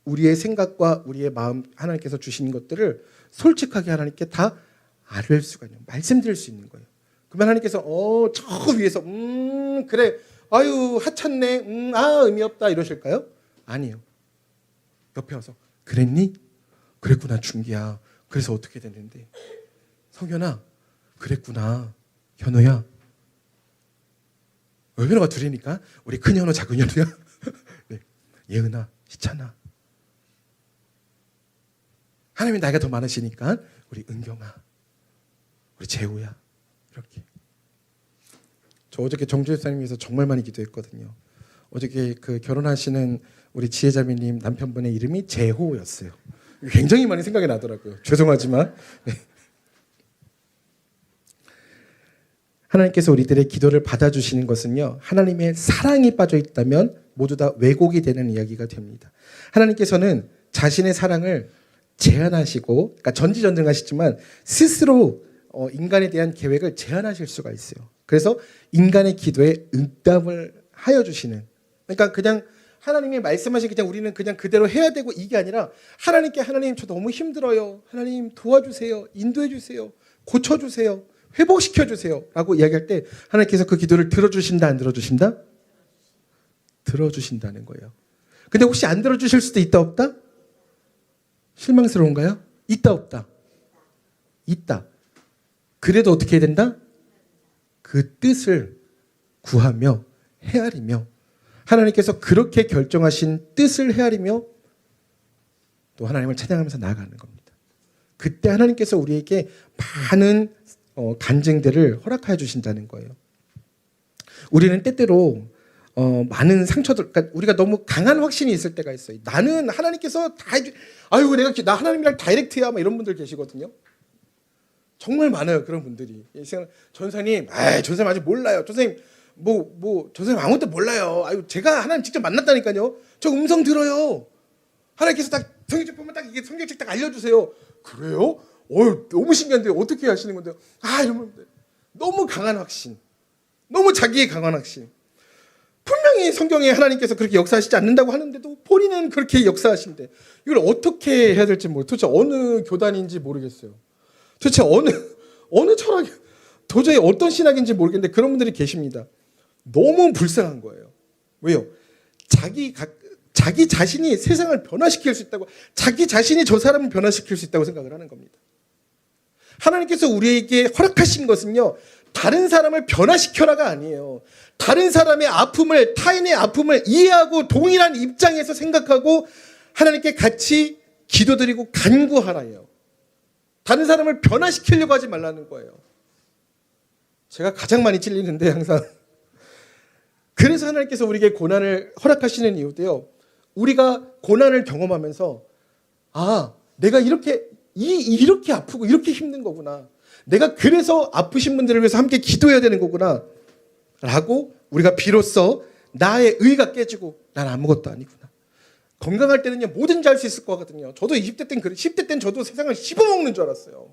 우리의 생각과 우리의 마음 하나님께서 주신 것들을 솔직하게 하나님께 다 알릴 수가 있는 말씀드릴 수 있는 거예요. 그러면 하나님께서 저 위에서 그래 아유 하찮네 의미 없다 이러실까요? 아니에요. 옆에 와서 그랬니? 그랬구나 준기야. 그래서 어떻게 됐는데 성현아 그랬구나. 현우야 현우가 둘이니까 우리 큰 현우 작은 현우야. 네. 예은아 희찬아 하나님이 나이가 더 많으시니까 우리 은경아 우리 재우야 이렇게. 저 어저께 정주 집사님께서 정말 많이 기도했거든요. 어저께 그 결혼하시는 우리 지혜자매님 남편분의 이름이 재호였어요. 굉장히 많이 생각이 나더라고요. 죄송하지만 네. 하나님께서 우리들의 기도를 받아주시는 것은요. 하나님의 사랑이 빠져 있다면 모두 다 왜곡이 되는 이야기가 됩니다. 하나님께서는 자신의 사랑을 제한하시고 그러니까 전지전능하시지만 스스로 인간에 대한 계획을 제한하실 수가 있어요. 그래서 인간의 기도에 응답을 하여 주시는 그러니까 그냥 하나님이 말씀하신 그냥 우리는 그냥 그대로 해야 되고 이게 아니라 하나님께 하나님 저 너무 힘들어요. 하나님 도와주세요. 인도해 주세요. 고쳐주세요. 회복시켜 주세요. 라고 이야기할 때 하나님께서 그 기도를 들어주신다 안 들어주신다? 들어주신다는 거예요. 근데 혹시 안 들어주실 수도 있다 없다? 실망스러운가요? 있다 없다? 있다. 그래도 어떻게 해야 된다? 그 뜻을 구하며 헤아리며 하나님께서 그렇게 결정하신 뜻을 헤아리며 또 하나님을 찬양하면서 나아가는 겁니다. 그때 하나님께서 우리에게 많은 간증들을 허락하여 주신다는 거예요. 우리는 때때로 많은 상처들, 그러니까 우리가 너무 강한 확신이 있을 때가 있어요. 나는 하나님께서 다 아유 나 하나님이랑 다이렉트야 막 이런 분들 계시거든요. 정말 많아요 그런 분들이. 전사님, 전사님 아직 몰라요. 전사님 전사님 아무것도 몰라요. 아유 제가 하나님 직접 만났다니까요. 저 음성 들어요. 하나님께서 딱 성경책 보면 딱 이게 성경책 딱 알려주세요. 그래요? 너무 신기한데 어떻게 하시는 건데요? 이러면 너무 강한 확신, 너무 자기의 강한 확신. 분명히 성경에 하나님께서 그렇게 역사하시지 않는다고 하는데도 본인은 그렇게 역사하신대. 이걸 어떻게 해야 될지 도대체 어느 교단인지 모르겠어요. 도대체 어느 철학이 도저히 어떤 신학인지 모르겠는데 그런 분들이 계십니다. 너무 불쌍한 거예요. 왜요? 자기 자신이 세상을 변화시킬 수 있다고, 자기 자신이 저 사람을 변화시킬 수 있다고 생각을 하는 겁니다. 하나님께서 우리에게 허락하신 것은요, 다른 사람을 변화시켜라가 아니에요. 다른 사람의 아픔을, 타인의 아픔을 이해하고 동일한 입장에서 생각하고 하나님께 같이 기도드리고 간구하라예요. 다른 사람을 변화시키려고 하지 말라는 거예요. 제가 가장 많이 찔리는데 항상. 그래서 하나님께서 우리에게 고난을 허락하시는 이유도요, 우리가 고난을 경험하면서 내가 이렇게 아프고 이렇게 힘든 거구나. 내가 그래서 아프신 분들을 위해서 함께 기도해야 되는 거구나 라고 우리가 비로소 나의 의가 깨지고 난 아무것도 아니구나. 건강할 때는요, 뭐든지 할 수 있을 것 같거든요. 저도 20대 때는 10대 때는 저도 세상을 씹어먹는 줄 알았어요.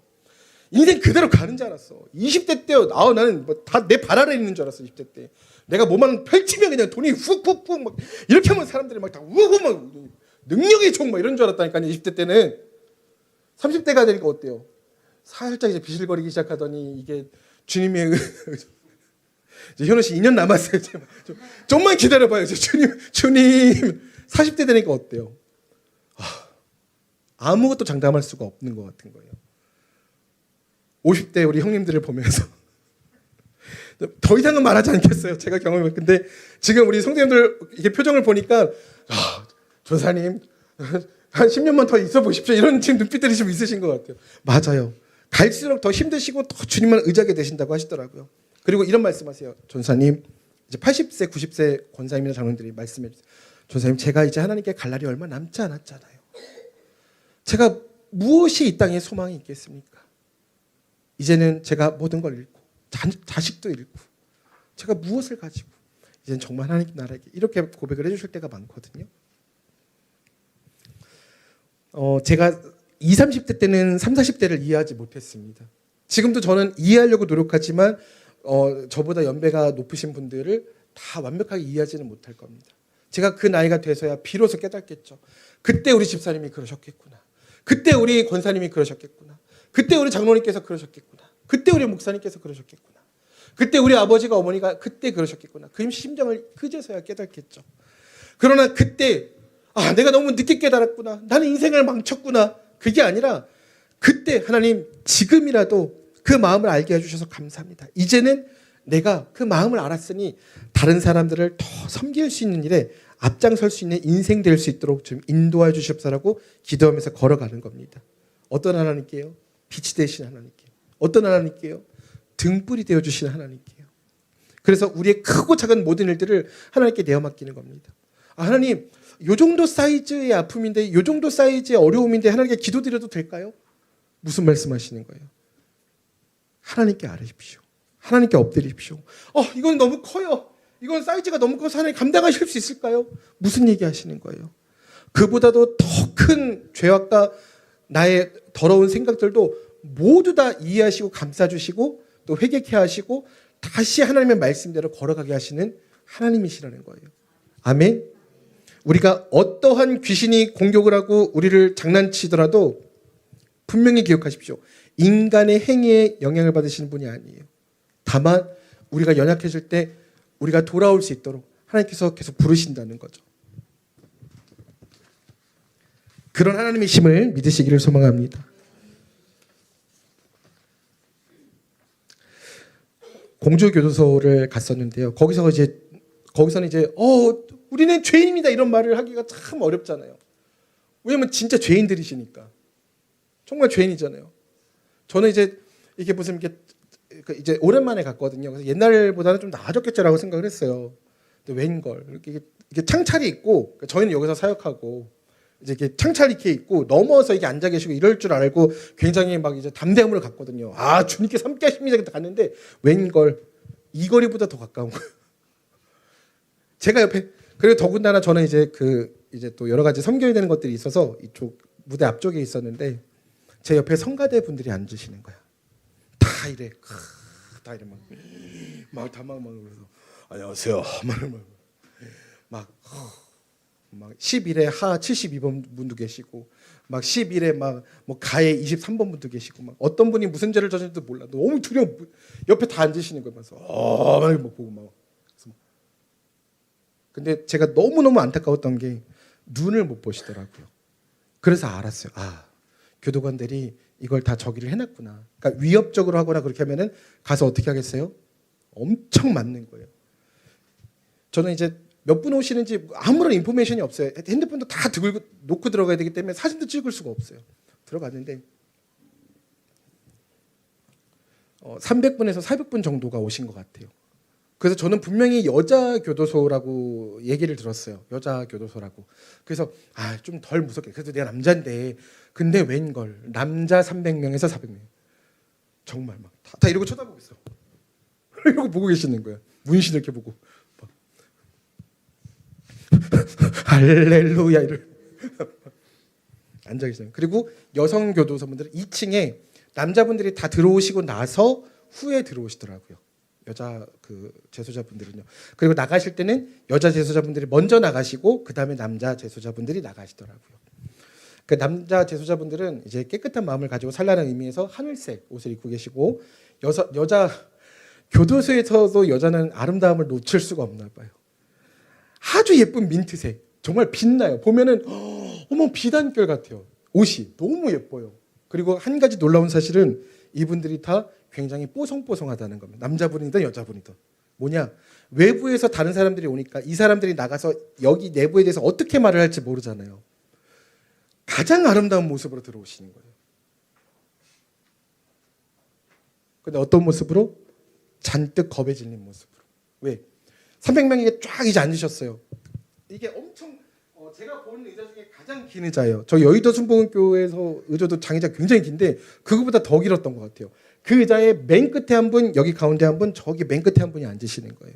인생 그대로 가는 줄 알았어. 20대 때 나는 다 내 발 아래에 있는 줄 알았어. 20대 때 내가 뭐만 펼치면 그냥 돈이 훅훅훅 막 이렇게 하면 사람들이 막 다 우고 막 능력이 좋은 막 이런 줄 알았다니까요. 20대 때는. 30대가 되니까 어때요? 살짝 이제 비실거리기 시작하더니 이게 주님의 이제 현우 씨 2년 남았어요. 좀만 기다려봐요. 주님 40대 되니까 어때요? 아무것도 장담할 수가 없는 것 같은 거예요. 50대 우리 형님들을 보면서 더 이상은 말하지 않겠어요. 제가 경험해. 근데 지금 우리 성도님들 이게 표정을 보니까 조사님 한 10년만 더 있어 보십시오. 이런 지금 눈빛들이 좀 있으신 것 같아요. 맞아요. 갈수록 더 힘드시고 더 주님만 의지하게 되신다고 하시더라고요. 그리고 이런 말씀하세요. 전사님, 이제 80세, 90세 권사님이나 장로님들이 말씀해 주세요. 전사님, 제가 이제 하나님께 갈 날이 얼마 남지 않았잖아요. 제가 무엇이 이 땅에 소망이 있겠습니까? 이제는 제가 모든 걸 잃고 자식도 잃고 제가 무엇을 가지고 이제는 정말 하나님 나라에게 이렇게 고백을 해주실 때가 많거든요. 제가 20, 30대 때는 30, 40대를 이해하지 못했습니다. 지금도 저는 이해하려고 노력하지만 저보다 연배가 높으신 분들을 다 완벽하게 이해하지는 못할 겁니다. 제가 그 나이가 돼서야 비로소 깨닫겠죠. 그때 우리 집사님이 그러셨겠구나. 그때 우리 권사님이 그러셨겠구나. 그때 우리 장로님께서 그러셨겠구나. 그때 우리 목사님께서 그러셨겠구나. 그때 우리 아버지가 어머니가 그때 그러셨겠구나. 그 심정을 그제서야 깨닫겠죠. 그러나 그때 내가 너무 늦게 깨달았구나. 나는 인생을 망쳤구나. 그게 아니라 그때 하나님 지금이라도 그 마음을 알게 해주셔서 감사합니다. 이제는 내가 그 마음을 알았으니 다른 사람들을 더 섬길 수 있는 일에 앞장설 수 있는 인생 될 수 있도록 좀 인도해 주십사라고 기도하면서 걸어가는 겁니다. 어떤 하나님께요? 빛이 되신 하나님께요. 어떤 하나님께요? 등불이 되어주시는 하나님께요. 그래서 우리의 크고 작은 모든 일들을 하나님께 내어 맡기는 겁니다. 하나님, 요 정도 사이즈의 아픔인데, 요 정도 사이즈의 어려움인데 하나님께 기도드려도 될까요? 무슨 말씀하시는 거예요? 하나님께 아뢰십시오. 하나님께 엎드리십시오. 이건 너무 커요. 이건 사이즈가 너무 커서 하나님 감당하실 수 있을까요? 무슨 얘기 하시는 거예요? 그보다도 더 큰 죄악과 나의 더러운 생각들도 모두 다 이해하시고 감싸주시고 또 회개케 하시고 다시 하나님의 말씀대로 걸어가게 하시는 하나님이시라는 거예요. 아멘. 우리가 어떠한 귀신이 공격을 하고 우리를 장난치더라도 분명히 기억하십시오. 인간의 행위에 영향을 받으시는 분이 아니에요. 다만 우리가 연약해질 때 우리가 돌아올 수 있도록 하나님께서 계속 부르신다는 거죠. 그런 하나님의 힘을 믿으시기를 소망합니다. 공주교도소를 갔었는데요. 거기서는 이제 우리는 죄인입니다 이런 말을 하기가 참 어렵잖아요. 왜냐면 진짜 죄인들이시니까. 정말 죄인이잖아요. 저는 이게 무슨 이제 오랜만에 갔거든요. 그래서 옛날보다는 좀 나아졌겠지라고 생각을 했어요. 근데 웬걸 이게 창찰이 있고, 저희는 여기서 사역하고 이제 이렇게 창찰이 이렇게 있고 넘어서 이게 앉아 계시고 이럴 줄 알고 굉장히 막 이제 담대함으로 갔거든요. 주님께서 함께 하십니다. 갔는데 웬걸 이 거리보다 더 가까운 거예요. 제가 옆에, 그리고 더군다나 저는 이제 또 여러 가지 섬겨야 되는 것들이 있어서 이쪽 무대 앞쪽에 있었는데 제 옆에 성가대 분들이 앉으시는 거야. 다 이래 막 그래서 안녕하세요 막 11회 하 72번 분도 계시고 막 11회 막 뭐 가해 23번 분도 계시고 막 어떤 분이 무슨 죄를 저질지도 몰라. 너무 두려워. 옆에 다 앉으시는 거면서 막 보고 막. 근데 제가 너무너무 안타까웠던 게 눈을 못 보시더라고요. 그래서 알았어요. 교도관들이 이걸 다 저기를 해놨구나. 그러니까 위협적으로 하거나 그렇게 하면은 가서 어떻게 하겠어요? 엄청 맞는 거예요. 저는 이제 몇 분 오시는지 아무런 인포메이션이 없어요. 핸드폰도 다 들고 놓고 들어가야 되기 때문에 사진도 찍을 수가 없어요. 들어갔는데 300분에서 400분 정도가 오신 것 같아요. 그래서 저는 분명히 여자 교도소라고 얘기를 들었어요. 여자 교도소라고. 그래서 좀 덜 무섭게. 그래도 내가 남자인데 근데 웬걸 남자 300명에서 400명. 정말 막 다 이러고 쳐다보고 있어. 이러고 보고 계시는 거예요. 문신 이렇게 보고. 할렐루야 이를 앉아 계세요. 그리고 여성 교도소분들은 2층에 남자분들이 다 들어오시고 나서 후에 들어오시더라고요. 여자 그 재소자분들은요. 그리고 나가실 때는 여자 재소자분들이 먼저 나가시고 그 다음에 남자 재소자분들이 나가시더라고요. 그 남자 재소자분들은 이제 깨끗한 마음을 가지고 살라는 의미에서 하늘색 옷을 입고 계시고 여자 교도소에서도 여자는 아름다움을 놓칠 수가 없나 봐요. 아주 예쁜 민트색, 정말 빛나요. 보면은 어머 비단결 같아요. 옷이 너무 예뻐요. 그리고 한 가지 놀라운 사실은 이분들이 다 굉장히 뽀송뽀송하다는 겁니다. 남자분이든 여자분이든. 뭐냐? 외부에서 다른 사람들이 오니까 이 사람들이 나가서 여기 내부에 대해서 어떻게 말을 할지 모르잖아요. 가장 아름다운 모습으로 들어오시는 거예요. 근데 어떤 모습으로? 잔뜩 겁에 질린 모습으로. 왜? 300명이 쫙 이제 앉으셨어요. 이게 엄청 제가 본 의자 중에 가장 긴 의자예요. 저 여의도 순복음교회에서 의자도 장의자 굉장히 긴데 그거보다 더 길었던 것 같아요. 그 의자의 맨 끝에 한 분, 여기 가운데 한 분, 저기 맨 끝에 한 분이 앉으시는 거예요.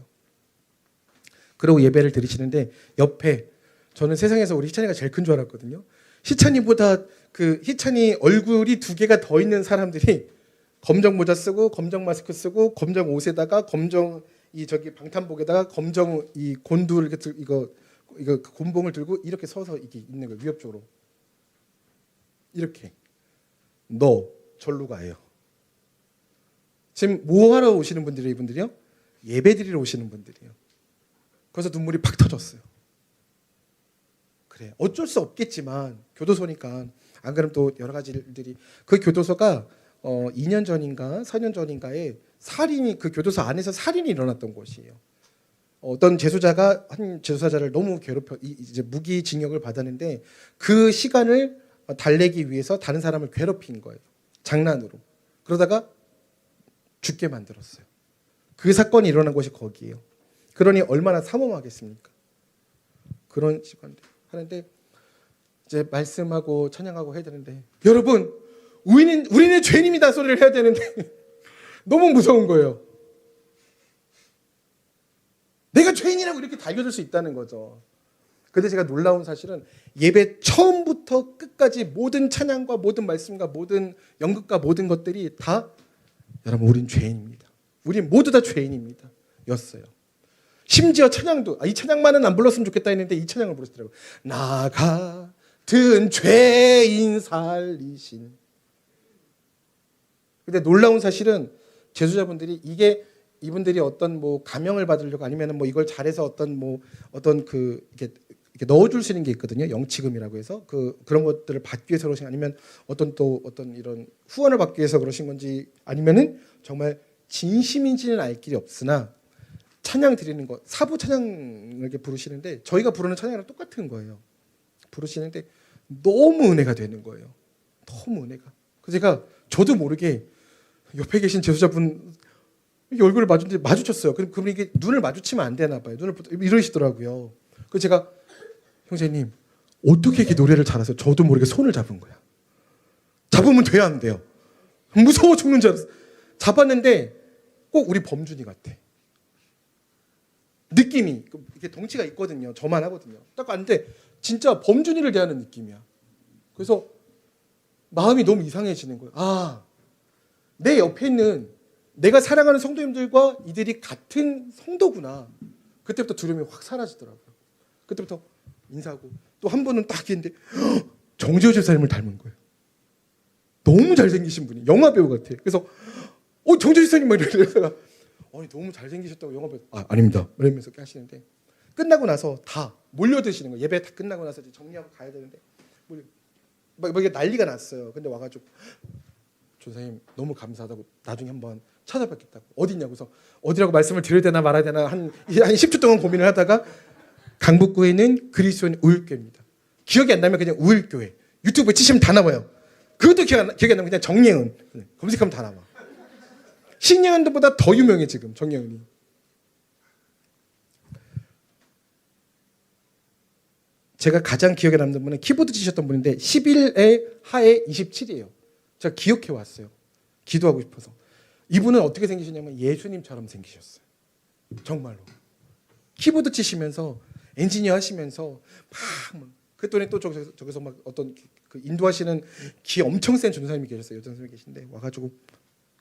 그리고 예배를 드리시는데 옆에 저는 세상에서 우리 희찬이가 제일 큰 줄 알았거든요. 희찬이보다 그 희찬이 얼굴이 2개가 더 있는 사람들이 검정 모자 쓰고 검정 마스크 쓰고 검정 옷에다가 검정 이 저기 방탄복에다가 검정 이 곤두를 이렇게 이거 곤봉을 들고 이렇게 서서 이렇게 있는 거예요. 위협적으로. 이렇게. 너 절로 가요. 지금 뭐 하러 오시는 분들이에요, 이분들이요? 예배 드리러 오시는 분들이에요. 그래서 눈물이 팍 터졌어요. 그래. 어쩔 수 없겠지만 교도소니까 안 그러면 또 여러 가지 일들이 그 교도소가 2년 전인가 4년 전인가에 살인이 그 교도소 안에서 살인이 일어났던 곳이에요. 어떤 재소자가 한 재소자를 너무 괴롭혀 이제 무기징역을 받았는데 그 시간을 달래기 위해서 다른 사람을 괴롭힌 거예요. 장난으로. 그러다가 죽게 만들었어요. 그 사건이 일어난 곳이 거기예요. 그러니 얼마나 삼엄하겠습니까? 그런 시간 하는데 이제 말씀하고 찬양하고 해야 되는데 여러분 우리는 죄인입니다 소리를 해야 되는데 너무 무서운 거예요. 내가 죄인이라고 이렇게 달겨들 수 있다는 거죠. 근데 제가 놀라운 사실은 예배 처음부터 끝까지 모든 찬양과 모든 말씀과 모든 연극과 모든 것들이 다 여러분 우린 죄인입니다. 우린 모두 다 죄인입니다. 였어요. 심지어 찬양도 이 찬양만은 안 불렀으면 좋겠다 했는데 이 찬양을 부르시더라고요. 나 같은 죄인 살리신. 근데 놀라운 사실은 재수자분들이 이분들이 어떤 뭐 감명을 받으려고 아니면 뭐 이걸 잘해서 어떤 그 이렇게 넣어줄 수 있는 게 있거든요. 영치금이라고 해서 그런 것들을 받기 위해서 그러신 아니면 어떤 이런 후원을 받기 위해서 그러신 건지 아니면은 정말 진심인지는 알 길이 없으나 찬양 드리는 거 사부 찬양을 이렇게 부르시는데 저희가 부르는 찬양이랑 똑같은 거예요. 부르시는데 너무 은혜가 되는 거예요. 너무 은혜가. 그래서 저도 모르게 옆에 계신 재수자분 얼굴을 마주쳤어요. 그럼 이게 눈을 마주치면 안 되나 봐요. 눈을 이러시더라고요. 그래서 제가 형제님 어떻게 이렇게 노래를 잘하세요? 저도 모르게 손을 잡은 거야. 잡으면 돼야 안 돼요. 무서워 죽는 줄 알았어. 잡았는데 꼭 우리 범준이 같아. 느낌이 이렇게 덩치가 있거든요. 저만 하거든요. 딱 봤는데 진짜 범준이를 대하는 느낌이야. 그래서 마음이 너무 이상해지는 거예요. 내 옆에 있는 내가 사랑하는 성도님들과 이들이 같은 성도구나. 그때부터 두려움이 확 사라지더라고요. 그때부터 인사하고 또 한 분은 딱 있는데 정재호 집사님을 닮은 거예요. 너무 잘생기신 분이 영화 배우 같아. 그래서 정재호 집사님 막 이러다가 너무 잘생기셨다고 영화 배우 아닙니다. 이러면서 하시는데 끝나고 나서 다 몰려드시는 거예요. 예배 다 끝나고 나서 이제 정리하고 가야 되는데 막 이게 난리가 났어요. 근데 와가지고 조사님 너무 감사하다고 나중에 한번 찾아뵙겠다고 어디냐고서 어디라고 말씀을 드려야 되나 말아야 되나 한 10초 동안 고민을 하다가 강북구에 있는 그리스도인 우일교회입니다. 기억이 안 나면 그냥 우일교회 유튜브에 치시면 다 나와요. 그것도 기억이 안 나면 그냥 정예은 검색하면 다 나와. 신예은보다 더 유명해 지금 정예은이. 제가 가장 기억에 남는 분은 키보드 치셨던 분인데 11의 하에 27이에요. 제가 기억해 왔어요. 기도하고 싶어서. 이분은 어떻게 생기셨냐면 예수님처럼 생기셨어요. 정말로. 키보드 치시면서 엔지니어 하시면서 막 그랬더니 또 저기서 막 어떤 그 인도하시는 귀 엄청 센 전사님이 계셨어요. 여자 선생님이 계신데 와가지고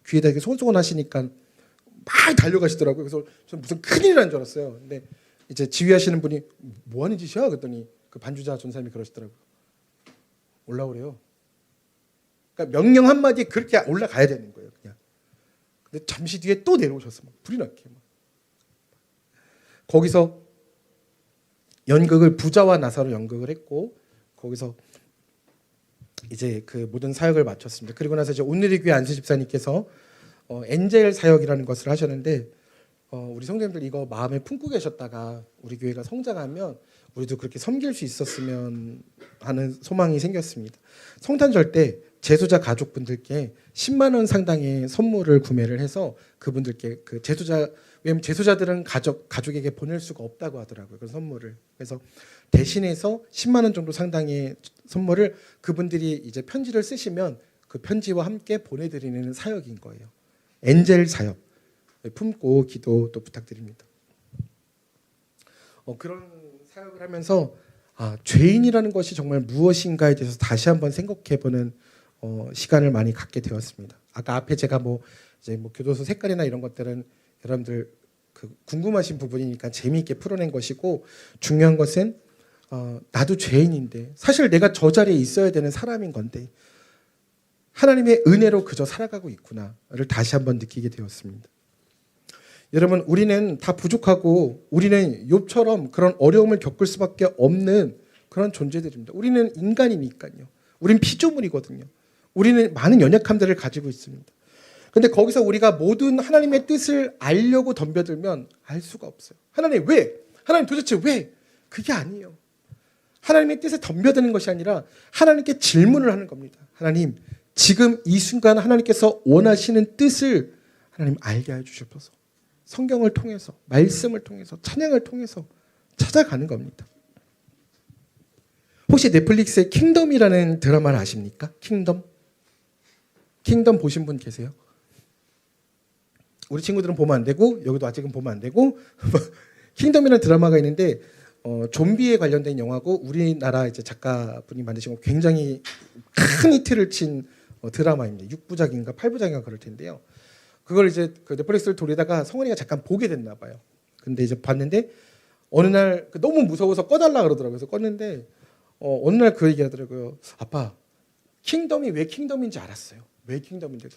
귀에다 이렇게 소곤소곤 하시니까 막 달려가시더라고요. 그래서 저는 무슨 큰일 난 줄 알았어요. 근데 이제 지휘하시는 분이 뭐 하는 짓이야? 그랬더니 그 반주자 전사님이 그러시더라고요. 올라오래요. 그러니까 명령 한마디에 그렇게 올라가야 되는 거예요. 그냥. 근데 잠시 뒤에 또 내려오셨어. 막 불이 나게. 막. 거기서 연극을 부자와 나사로 연극을 했고 거기서 이제 그 모든 사역을 마쳤습니다. 그리고 나서 이제 오늘의 교회 안수 집사님께서 엔젤 사역이라는 것을 하셨는데 우리 성도님들 이거 마음에 품고 계셨다가 우리 교회가 성장하면 우리도 그렇게 섬길 수 있었으면 하는 소망이 생겼습니다. 성탄절 때 재소자 가족분들께 10만 원 상당의 선물을 구매를 해서 그분들께 그 재소자 왜냐면 재소자들은 가족에게 보낼 수가 없다고 하더라고요. 그 선물을. 그래서 대신해서 10만 원 정도 상당의 선물을 그분들이 이제 편지를 쓰시면 그 편지와 함께 보내드리는 사역인 거예요. 엔젤 사역. 품고 기도 또 부탁드립니다. 그런 사역을 하면서 죄인이라는 것이 정말 무엇인가에 대해서 다시 한번 생각해보는 시간을 많이 갖게 되었습니다. 아까 앞에 제가 이제 교도소 색깔이나 이런 것들은 여러분들 그 궁금하신 부분이니까 재미있게 풀어낸 것이고 중요한 것은 나도 죄인인데 사실 내가 저 자리에 있어야 되는 사람인 건데 하나님의 은혜로 그저 살아가고 있구나를 다시 한번 느끼게 되었습니다. 여러분 우리는 다 부족하고 우리는 욥처럼 그런 어려움을 겪을 수밖에 없는 그런 존재들입니다. 우리는 인간이니까요. 우리는 피조물이거든요. 우리는 많은 연약함들을 가지고 있습니다. 근데 거기서 우리가 모든 하나님의 뜻을 알려고 덤벼들면 알 수가 없어요. 하나님 왜? 하나님 도대체 왜? 그게 아니에요. 하나님의 뜻에 덤벼드는 것이 아니라 하나님께 질문을 하는 겁니다. 하나님 지금 이 순간 하나님께서 원하시는 뜻을 하나님 알게 해주셔서 성경을 통해서 말씀을 통해서 찬양을 통해서 찾아가는 겁니다. 혹시 넷플릭스의 킹덤이라는 드라마를 아십니까? 킹덤? 킹덤 보신 분 계세요? 우리 친구들은 보면 안 되고 여기도 아직은 보면 안 되고 킹덤이라는 드라마가 있는데 좀비에 관련된 영화고 우리나라 이제 작가분이 만드신 거 굉장히 큰 히트를 친 드라마입니다. 6부작인가 8부작인가 그럴 텐데요. 그걸 이제 그 넷플릭스를 돌리다가 성원이가 잠깐 보게 됐나 봐요. 근데 이제 봤는데 어느 날 너무 무서워서 꺼달라 그러더라고요. 그래서 껐는데 어느 날 그 얘기 하더라고요. 아빠 킹덤이 왜 킹덤인지 알았어요. 왜 킹덤인지.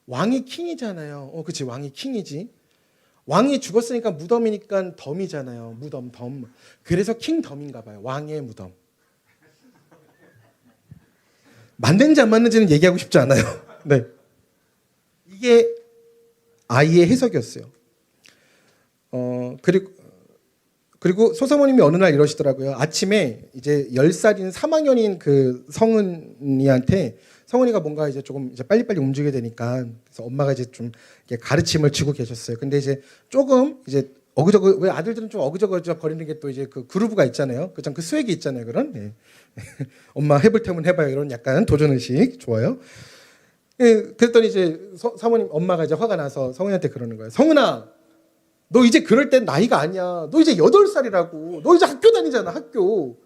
왕이 킹이잖아요. 그치 왕이 킹이지. 왕이 죽었으니까 무덤이니까 덤이잖아요. 무덤 덤. 그래서 킹덤인가 봐요. 왕의 무덤. 맞는지 안 맞는지는 얘기하고 싶지 않아요. 네. 이게 아이의 해석이었어요. 그리고 소사모님이 어느 날 이러시더라고요. 아침에 이제 10살인 3학년인 그 성은이한테 성은이가 뭔가 이제 조금 이제 빨리빨리 움직여야 되니까 그래서 엄마가 이제 좀 가르침을 주고 계셨어요. 근데 이제 조금 이제 어그저그 왜 아들들은 좀 어그저그저 거리는 게 또 이제 그 그루브가 있잖아요. 그 스웩이 있잖아요. 그런 네. 엄마 해볼 테면 해봐요. 이런 약간 도전 의식 좋아요. 예, 그랬더니 이제 사모님 엄마가 이제 화가 나서 성은이한테 그러는 거예요. 성은아, 너 이제 그럴 땐 나이가 아니야. 너 이제 8살이라고. 너 이제 학교 다니잖아. 학교.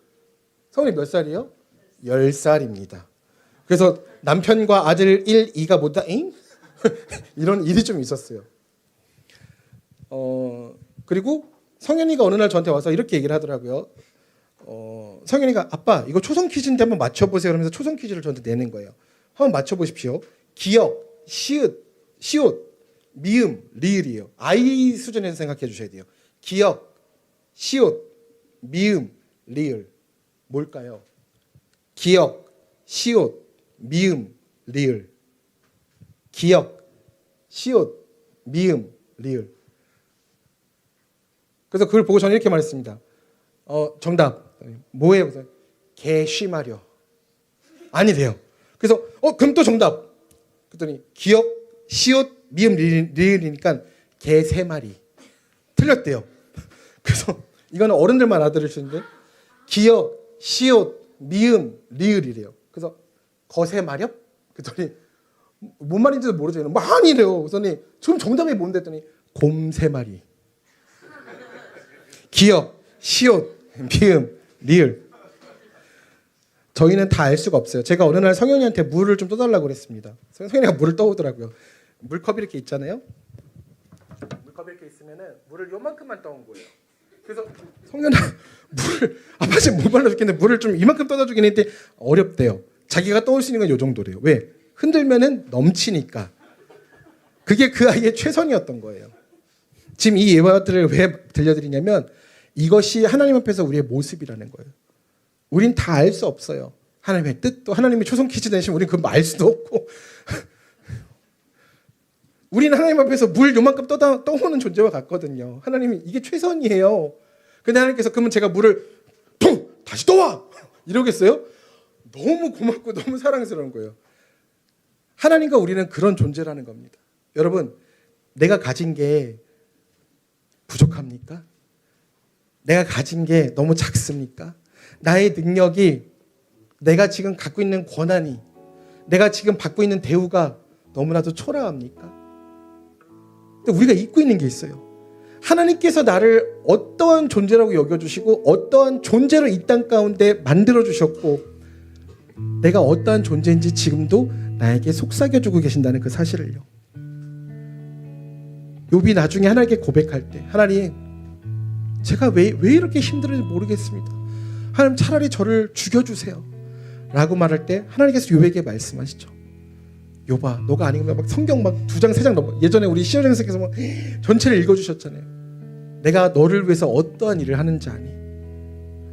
성은이 몇 살이에요? 10살입니다. 그래서 남편과 아들 1, 2가 뭐다? 잉? 이런 일이 좀 있었어요. 그리고 성현이가 어느 날 저한테 와서 이렇게 얘기를 하더라고요. 성현이가 아빠 이거 초성 퀴즈인데 한번 맞춰보세요. 그러면서 초성 퀴즈를 저한테 내는 거예요. 한번 맞춰보십시오. 기역, 시읒, 시옷, 미음, 리을이에요. 아이 수준에서 생각해 주셔야 돼요. 기역, 시옷, 미음, 리을. 뭘까요? 기역, 시옷, 미음, 리을. 기역, 시옷, 미음, 리을. 그래서 그걸 보고 저는 이렇게 말했습니다. 정답. 뭐예요? 그래서 개쉬마려. 아니래요. 그래서 그럼 또 정답. 그랬더니 기역, 시옷, 미음, 리을이니까 개 3마리. 틀렸대요. 그래서 이거는 어른들만 알아들으시는데 기역, 시옷, 미음, 리을이래요. 그래서 거세 마렵? 그랬더니 뭔 말인지도 모르죠. 아니래요. 그랬더니 지금 정답이 뭔데 했더니 곰 3마리. 기역, 시옷, 미음, 리을. 저희는 다 알 수가 없어요. 제가 어느 날 성현이한테 물을 좀 떠달라고 그랬습니다. 성현이가 물을 떠오더라고요. 물컵이 이렇게 있잖아요. 물컵이 이렇게 있으면은 물을 요만큼만 떠온 거예요. 그래서 성현아 물을 아빠 지금 못 말라 죽겠는데 물을 좀 이만큼 떠다 주긴 했는데 어렵대요. 자기가 떠올 수 있는 건 요 정도래요. 왜? 흔들면은 넘치니까. 그게 그 아이의 최선이었던 거예요. 지금 이 예화들을 왜 들려드리냐면 이것이 하나님 앞에서 우리의 모습이라는 거예요. 우린 다 알 수 없어요. 하나님의 뜻도 하나님의 초성 퀴즈 내시면 우린 그거 알 수도 없고 우리는 하나님 앞에서 물 요만큼 떠오는 존재와 같거든요. 하나님이 이게 최선이에요. 근데 하나님께서 그러면 제가 물을 통 다시 떠와 이러겠어요? 너무 고맙고 너무 사랑스러운 거예요. 하나님과 우리는 그런 존재라는 겁니다. 여러분, 내가 가진 게 부족합니까? 내가 가진 게 너무 작습니까? 나의 능력이, 내가 지금 갖고 있는 권한이, 내가 지금 받고 있는 대우가 너무나도 초라합니까? 근데 우리가 잊고 있는 게 있어요. 하나님께서 나를 어떠한 존재라고 여겨주시고 어떠한 존재로 이 땅 가운데 만들어주셨고 내가 어떠한 존재인지 지금도 나에게 속삭여주고 계신다는 그 사실을요. 욥이 나중에 하나님께 고백할 때 하나님 제가 왜 이렇게 힘들은지 모르겠습니다. 하나님 차라리 저를 죽여주세요 라고 말할 때 하나님께서 욥에게 말씀하시죠. 욥아 너가 아니면 막 성경 막 2장 3장 넘어. 예전에 우리 시어장님께서 막 전체를 읽어주셨잖아요. 내가 너를 위해서 어떠한 일을 하는지 아니.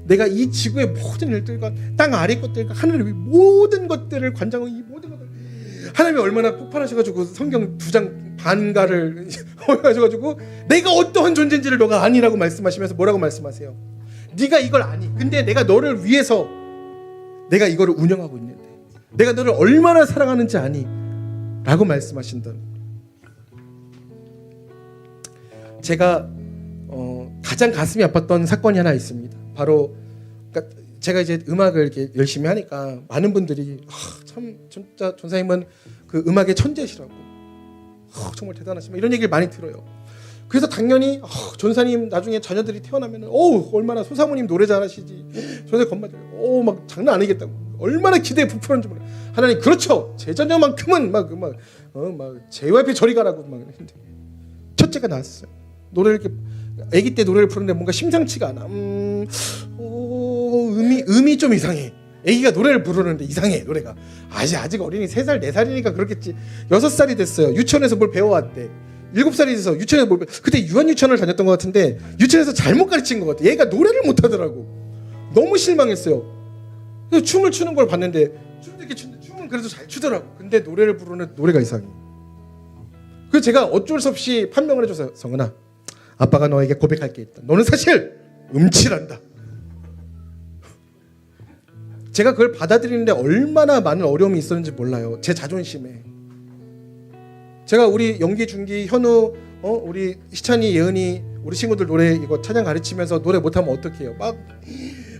내가 이 지구의 모든 일들과 땅 아래 것들과 하늘의 모든 것들을 관장하고 이 모든 것들 하나님이 얼마나 폭발하셔가지고 성경 2장 반가를 하셔가지고 내가 어떠한 존재인지를 너가 아니라고 말씀하시면서 뭐라고 말씀하세요? 네가 이걸 아니. 근데 내가 너를 위해서 내가 이거를 운영하고 있는데 내가 너를 얼마나 사랑하는지 아니 라고 말씀하신다. 제가 가장 가슴이 아팠던 사건이 하나 있습니다. 바로 그러니까 제가 이제 음악을 이렇게 열심히 하니까 많은 분들이 참 진짜 전사님은 그 음악의 천재시라고 정말 대단하시다 이런 얘기를 많이 들어요. 그래서 당연히 전사님 나중에 자녀들이 태어나면 얼마나 소사모님 노래 잘하시지 전사님 건반들 막 장난 아니겠다고 얼마나 기대에 부풀었는지 몰라요. 하나님 그렇죠 제 자녀만큼은 막 JYP 저리 가라고 막 했는데 첫째가 나왔어요. 노래를 이렇게 아기 때 노래를 부르는데 뭔가 심상치가 않아. 음이 좀 이상해. 아기가 노래를 부르는데 이상해 노래가. 아직 어린이 3살 4살이니까 그렇겠지. 6살이 됐어요. 유치원에서 뭘 배워왔대. 7살이 돼서 유치원에서 그때 유아유치원을 다녔던 것 같은데 유치원에서 잘못 가르친 것 같아. 얘가 노래를 못하더라고. 너무 실망했어요. 그래서 춤을 추는 걸 봤는데 춤도 이렇게 추는데 춤은 그래도 잘 추더라고. 근데 노래를 부르는 노래가 이상해. 그래서 제가 어쩔 수 없이 판명을 해줘서 성은아 아빠가 너에게 고백할 게 있다. 너는 사실 음치란다. 제가 그걸 받아들이는데 얼마나 많은 어려움이 있었는지 몰라요. 제 자존심에. 제가 우리 연기, 중기, 현우, 우리 희찬이, 예은이 우리 친구들 노래 이거 찬양 가르치면서 노래 못하면 어떡해요. 막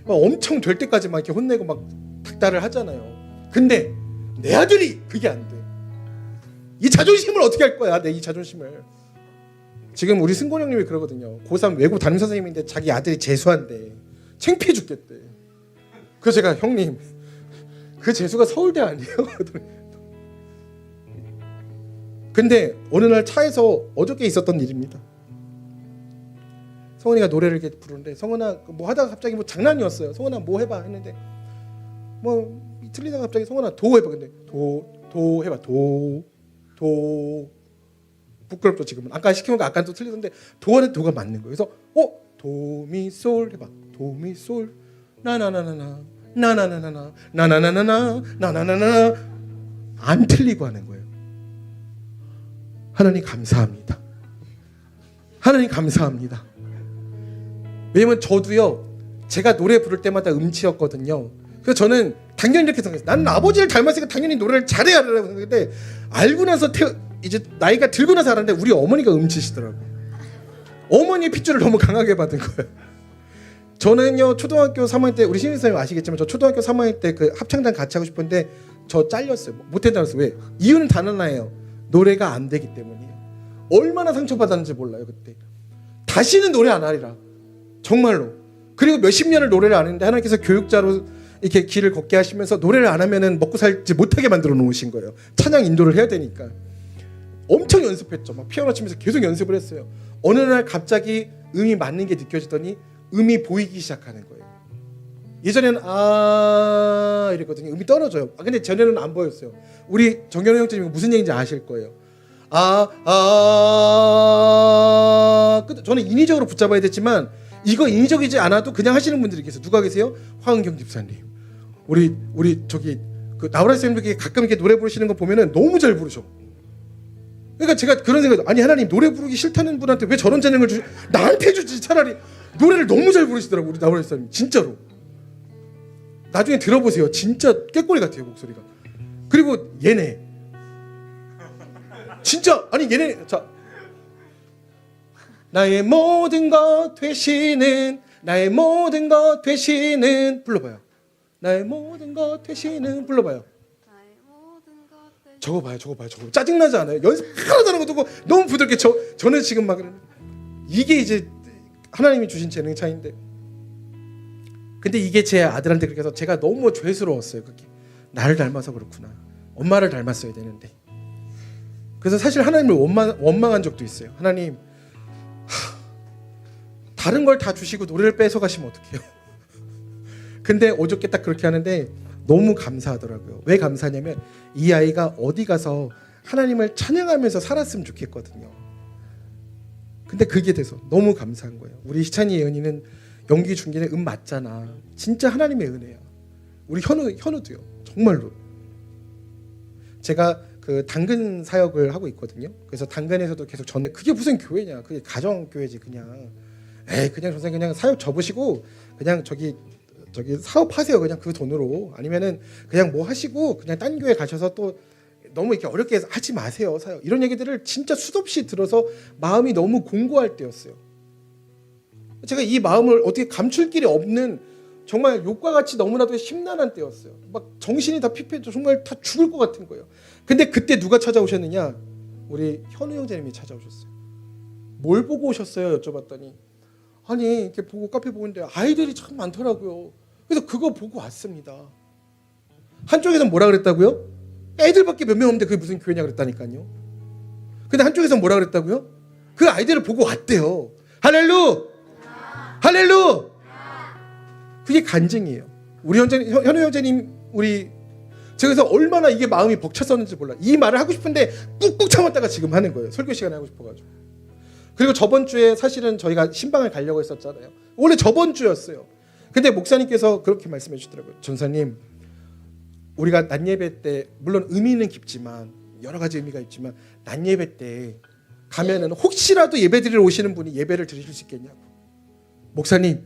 엄청 될 때까지 막 이렇게 혼내고 막 닥달을 하잖아요. 근데 내 아들이 그게 안 돼. 이 자존심을 어떻게 할 거야? 내 이 자존심을. 지금 우리 승곤 형님이 그러거든요. 고3 외국 담임 선생님인데 자기 아들이 재수한대. 창피해 죽겠대. 그래서 제가 형님 그 재수가 서울대 아니에요? 근데 어느 날 차에서 어저께 있었던 일입니다. 성은이가 노래를 이렇게 부르는데 성은아 뭐 하다가 갑자기 뭐 장난이었어요. 성은아 뭐 해봐 했는데 뭐 틀리다가 갑자기 성은아 도 해봐. 근데 도 해봐. 도 부끄럽죠 지금은. 아까 시키는 거 아까 또 틀리던데 도는 도가 맞는 거예요. 그래서 도미솔 해봐. 도미솔 나나나나나 나나나나나 나나나나나 나나나나 안 틀리고 하는 거예요. 하나님 감사합니다. 하나님 감사합니다. 왜냐면 저도요, 제가 노래 부를 때마다 음치였거든요. 그래서 저는 당연히 이렇게 생각했어요. 나는 아버지를 닮았으니까 당연히 노래를 잘해야 하라고 생각했는데, 알고 나서 이제 나이가 들고 나서 알았는데 우리 어머니가 음치시더라고요. 어머니의 핏줄을 너무 강하게 받은 거예요. 저는요, 초등학교 3학년 때, 우리 신입사님 아시겠지만 저 초등학교 3학년 때 그 합창단 같이 하고 싶은데 저 잘렸어요. 못했다고 했어요. 왜? 이유는 단 하나예요. 노래가 안 되기 때문이에요. 얼마나 상처받았는지 몰라요. 그때 다시는 노래 안 하리라, 정말로. 그리고 몇십 년을 노래를 안 했는데 하나님께서 교육자로 이렇게 길을 걷게 하시면서 노래를 안 하면은 먹고 살지 못하게 만들어 놓으신 거예요. 찬양 인도를 해야 되니까. 엄청 연습했죠. 막 피아노 치면서 계속 연습을 했어요. 어느 날 갑자기 음이 맞는 게 느껴지더니 음이 보이기 시작하는 거예요. 예전에는 아 이랬거든요. 음이 떨어져요. 근데 전에는 안 보였어요. 우리 정현우 형제님 무슨 얘기인지 아실 거예요. 저는 인위적으로 붙잡아야 됐지만 이거 인위적이지 않아도 그냥 하시는 분들이 계세요. 누가 계세요? 황은경 집사님. 우리 저기 그 나우라 쌤들께 가끔 이렇게 노래 부르시는 거 보면은 너무 잘 부르셔. 그러니까 제가 그런 생각, 아니 하나님 노래 부르기 싫다는 분한테 왜 저런 재능을 나한테 주지. 차라리 노래를 너무 잘 부르시더라고 우리 나우라 쌤님. 진짜로. 나중에 들어보세요. 진짜 꾀꼬리 같아요 목소리가. 그리고 얘네 진짜, 아니 얘네, 자, 나의 모든 것 되시는, 나의 모든 것 되시는, 불러봐요. 나의 모든 것 되시는, 불러봐요. 저거 봐요. 짜증나지 않아요? 연습 하나도 안 하고 두고 너무 부드럽게. 저는 지금 막 이게 이제 하나님이 주신 재능 차이인데, 근데 이게 제 아들한테 그렇게 해서 제가 너무 죄스러웠어요. 그게 나를 닮아서 그렇구나. 엄마를 닮았어야 되는데. 그래서 사실 하나님을 원망한 적도 있어요. 하나님, 다른 걸 다 주시고 노래를 뺏어 가시면 어떡해요? 근데 어저께 딱 그렇게 하는데 너무 감사하더라고요. 왜 감사하냐면 이 아이가 어디 가서 하나님을 찬양하면서 살았으면 좋겠거든요. 근데 그게 돼서 너무 감사한 거예요. 우리 희찬이 예은이는 연기 중계는 맞잖아. 진짜 하나님의 은혜야. 우리 현우도요. 정말로. 제가 그 당근 사역을 하고 있거든요. 그래서 당근에서도 계속 그게 무슨 교회냐? 그게 가정 교회지 그냥. 그냥 선생님 그냥 사역 접으시고 그냥 저기 사업하세요. 그냥 그 돈으로. 아니면은 그냥 뭐 하시고 그냥 딴 교회 가셔서 또 너무 이렇게 어렵게 하지 마세요. 사역. 이런 얘기들을 진짜 수없이 들어서 마음이 너무 공고할 때였어요. 제가 이 마음을 어떻게 감출 길이 없는, 정말 욕과 같이 너무나도 심란한 때였어요. 막 정신이 다 피폐해져 정말 다 죽을 것 같은 거예요. 근데 그때 누가 찾아오셨느냐? 우리 현우 형제님이 찾아오셨어요. 뭘 보고 오셨어요? 여쭤봤더니 아니 이렇게 보고 카페 보고 있는데 아이들이 참 많더라고요. 그래서 그거 보고 왔습니다. 한쪽에서는 뭐라 그랬다고요? 애들밖에 몇 명 없는데 그게 무슨 교회냐 그랬다니까요. 근데 한쪽에서는 뭐라 그랬다고요? 그 아이들을 보고 왔대요. 할렐루! 할렐루! 그게 간증이에요. 우리 현우 형제님, 제가 그래서 얼마나 이게 마음이 벅찼었는지 몰라. 이 말을 하고 싶은데 꾹꾹 참았다가 지금 하는 거예요. 설교 시간에 하고 싶어가지고. 그리고 저번 주에 사실은 저희가 신방을 가려고 했었잖아요. 원래 저번 주였어요. 근데 목사님께서 그렇게 말씀해 주시더라고요. 전사님, 우리가 낮 예배 때 물론 의미는 깊지만 여러 가지 의미가 있지만 낮 예배 때 가면은 혹시라도 예배 드리러 오시는 분이 예배를 드리실 수 있겠냐고. 목사님,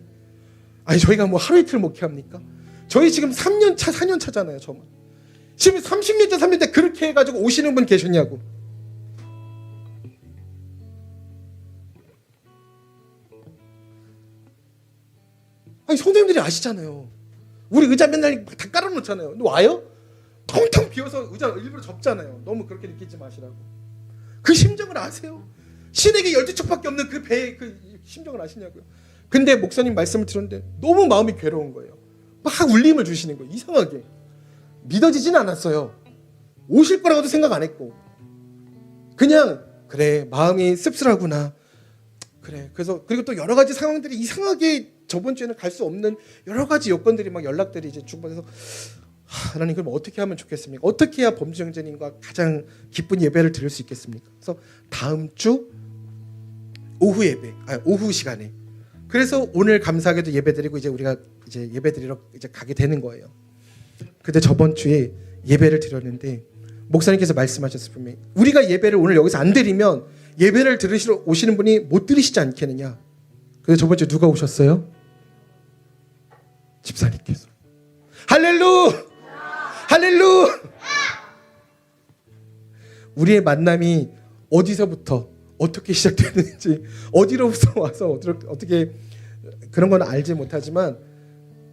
아니 저희가 뭐 하루 이틀 목회합니까? 저희 지금 3년 차, 4년 차잖아요. 저만 지금 30년째 3년째 그렇게 해가지고 오시는 분 계셨냐고. 아니 선생님들이 아시잖아요. 우리 의자 맨날 다 깔아놓잖아요. 근데 와요? 텅텅 비어서 의자 일부러 접잖아요. 너무 그렇게 느끼지 마시라고. 그 심정을 아세요? 신에게 12척밖에 없는 그 배의 그 심정을 아시냐고요. 근데 목사님 말씀을 들었는데 너무 마음이 괴로운 거예요. 막 울림을 주시는 거예요. 이상하게. 믿어지진 않았어요. 오실 거라고도 생각 안 했고. 그냥 그래 마음이 씁쓸하구나. 그래. 그래서 그리고 또 여러 가지 상황들이 이상하게 저번 주에는 갈 수 없는 여러 가지 여건들이 막 연락들이 이제 주고받아서 하나님 그럼 어떻게 하면 좋겠습니까? 어떻게 해야 범주 형제님과 가장 기쁜 예배를 드릴 수 있겠습니까? 그래서 다음 주 오후 예배, 오후 시간에 그래서 오늘 감사하게도 예배드리고 이제 우리가 이제 예배드리러 이제 가게 되는 거예요. 근데 저번 주에 예배를 드렸는데 목사님께서 말씀하셨을 분명히 우리가 예배를 오늘 여기서 안 드리면 예배를 들으시러 오시는 분이 못 들으시지 않겠느냐. 그래서 저번 주에 누가 오셨어요? 집사님께서. 할렐루! 할렐루! 우리의 만남이 어디서부터 어떻게 시작되는지 어디로부터 와서 어떻게 그런 건 알지 못하지만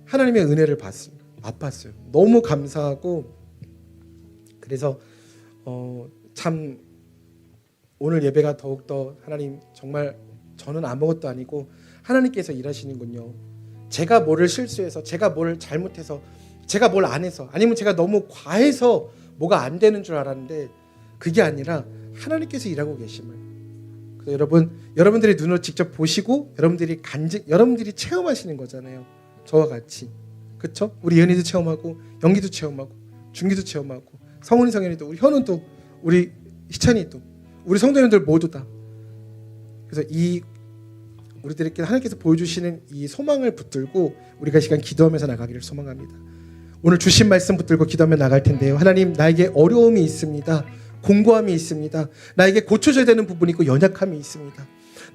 하나님의 은혜를 봤습니다. 아팠어요. 너무 감사하고 그래서 참 오늘 예배가 더욱더 하나님 정말 저는 아무것도 아니고 하나님께서 일하시는군요. 제가 뭐를 실수해서 제가 뭘 잘못해서 제가 뭘 안 해서 아니면 제가 너무 과해서 뭐가 안 되는 줄 알았는데 그게 아니라 하나님께서 일하고 계심을 그래서 여러분들의 눈으로 직접 보시고 여러분들이 체험하시는 거잖아요. 저와 같이 그렇죠? 우리 예은이도 체험하고 영기도 체험하고 준기도 체험하고 성훈이 성현이도 우리 현우도 우리 희찬이도 우리 성도님들 모두 다 그래서 이 우리들에게 하나님께서 보여주시는 이 소망을 붙들고 우리가 이 시간 기도하면서 나가기를 소망합니다. 오늘 주신 말씀 붙들고 기도하며 나갈 텐데요. 하나님 나에게 어려움이 있습니다. 공고함이 있습니다. 나에게 고쳐져야 되는 부분이 있고 연약함이 있습니다.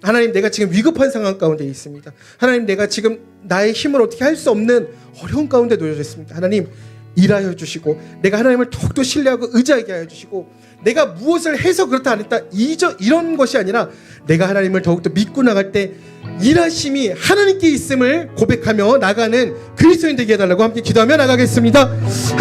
하나님 내가 지금 위급한 상황 가운데 있습니다. 하나님 내가 지금 나의 힘을 어떻게 할 수 없는 어려운 가운데 놓여져 있습니다. 하나님 일하여 주시고 내가 하나님을 더욱더 신뢰하고 의지하게 하여 주시고 내가 무엇을 해서 그렇다 안 했다 이런 것이 아니라 내가 하나님을 더욱더 믿고 나갈 때 일하심이 하나님께 있음을 고백하며 나가는 그리스도인 되게 해달라고 함께 기도하며 나가겠습니다. 하나님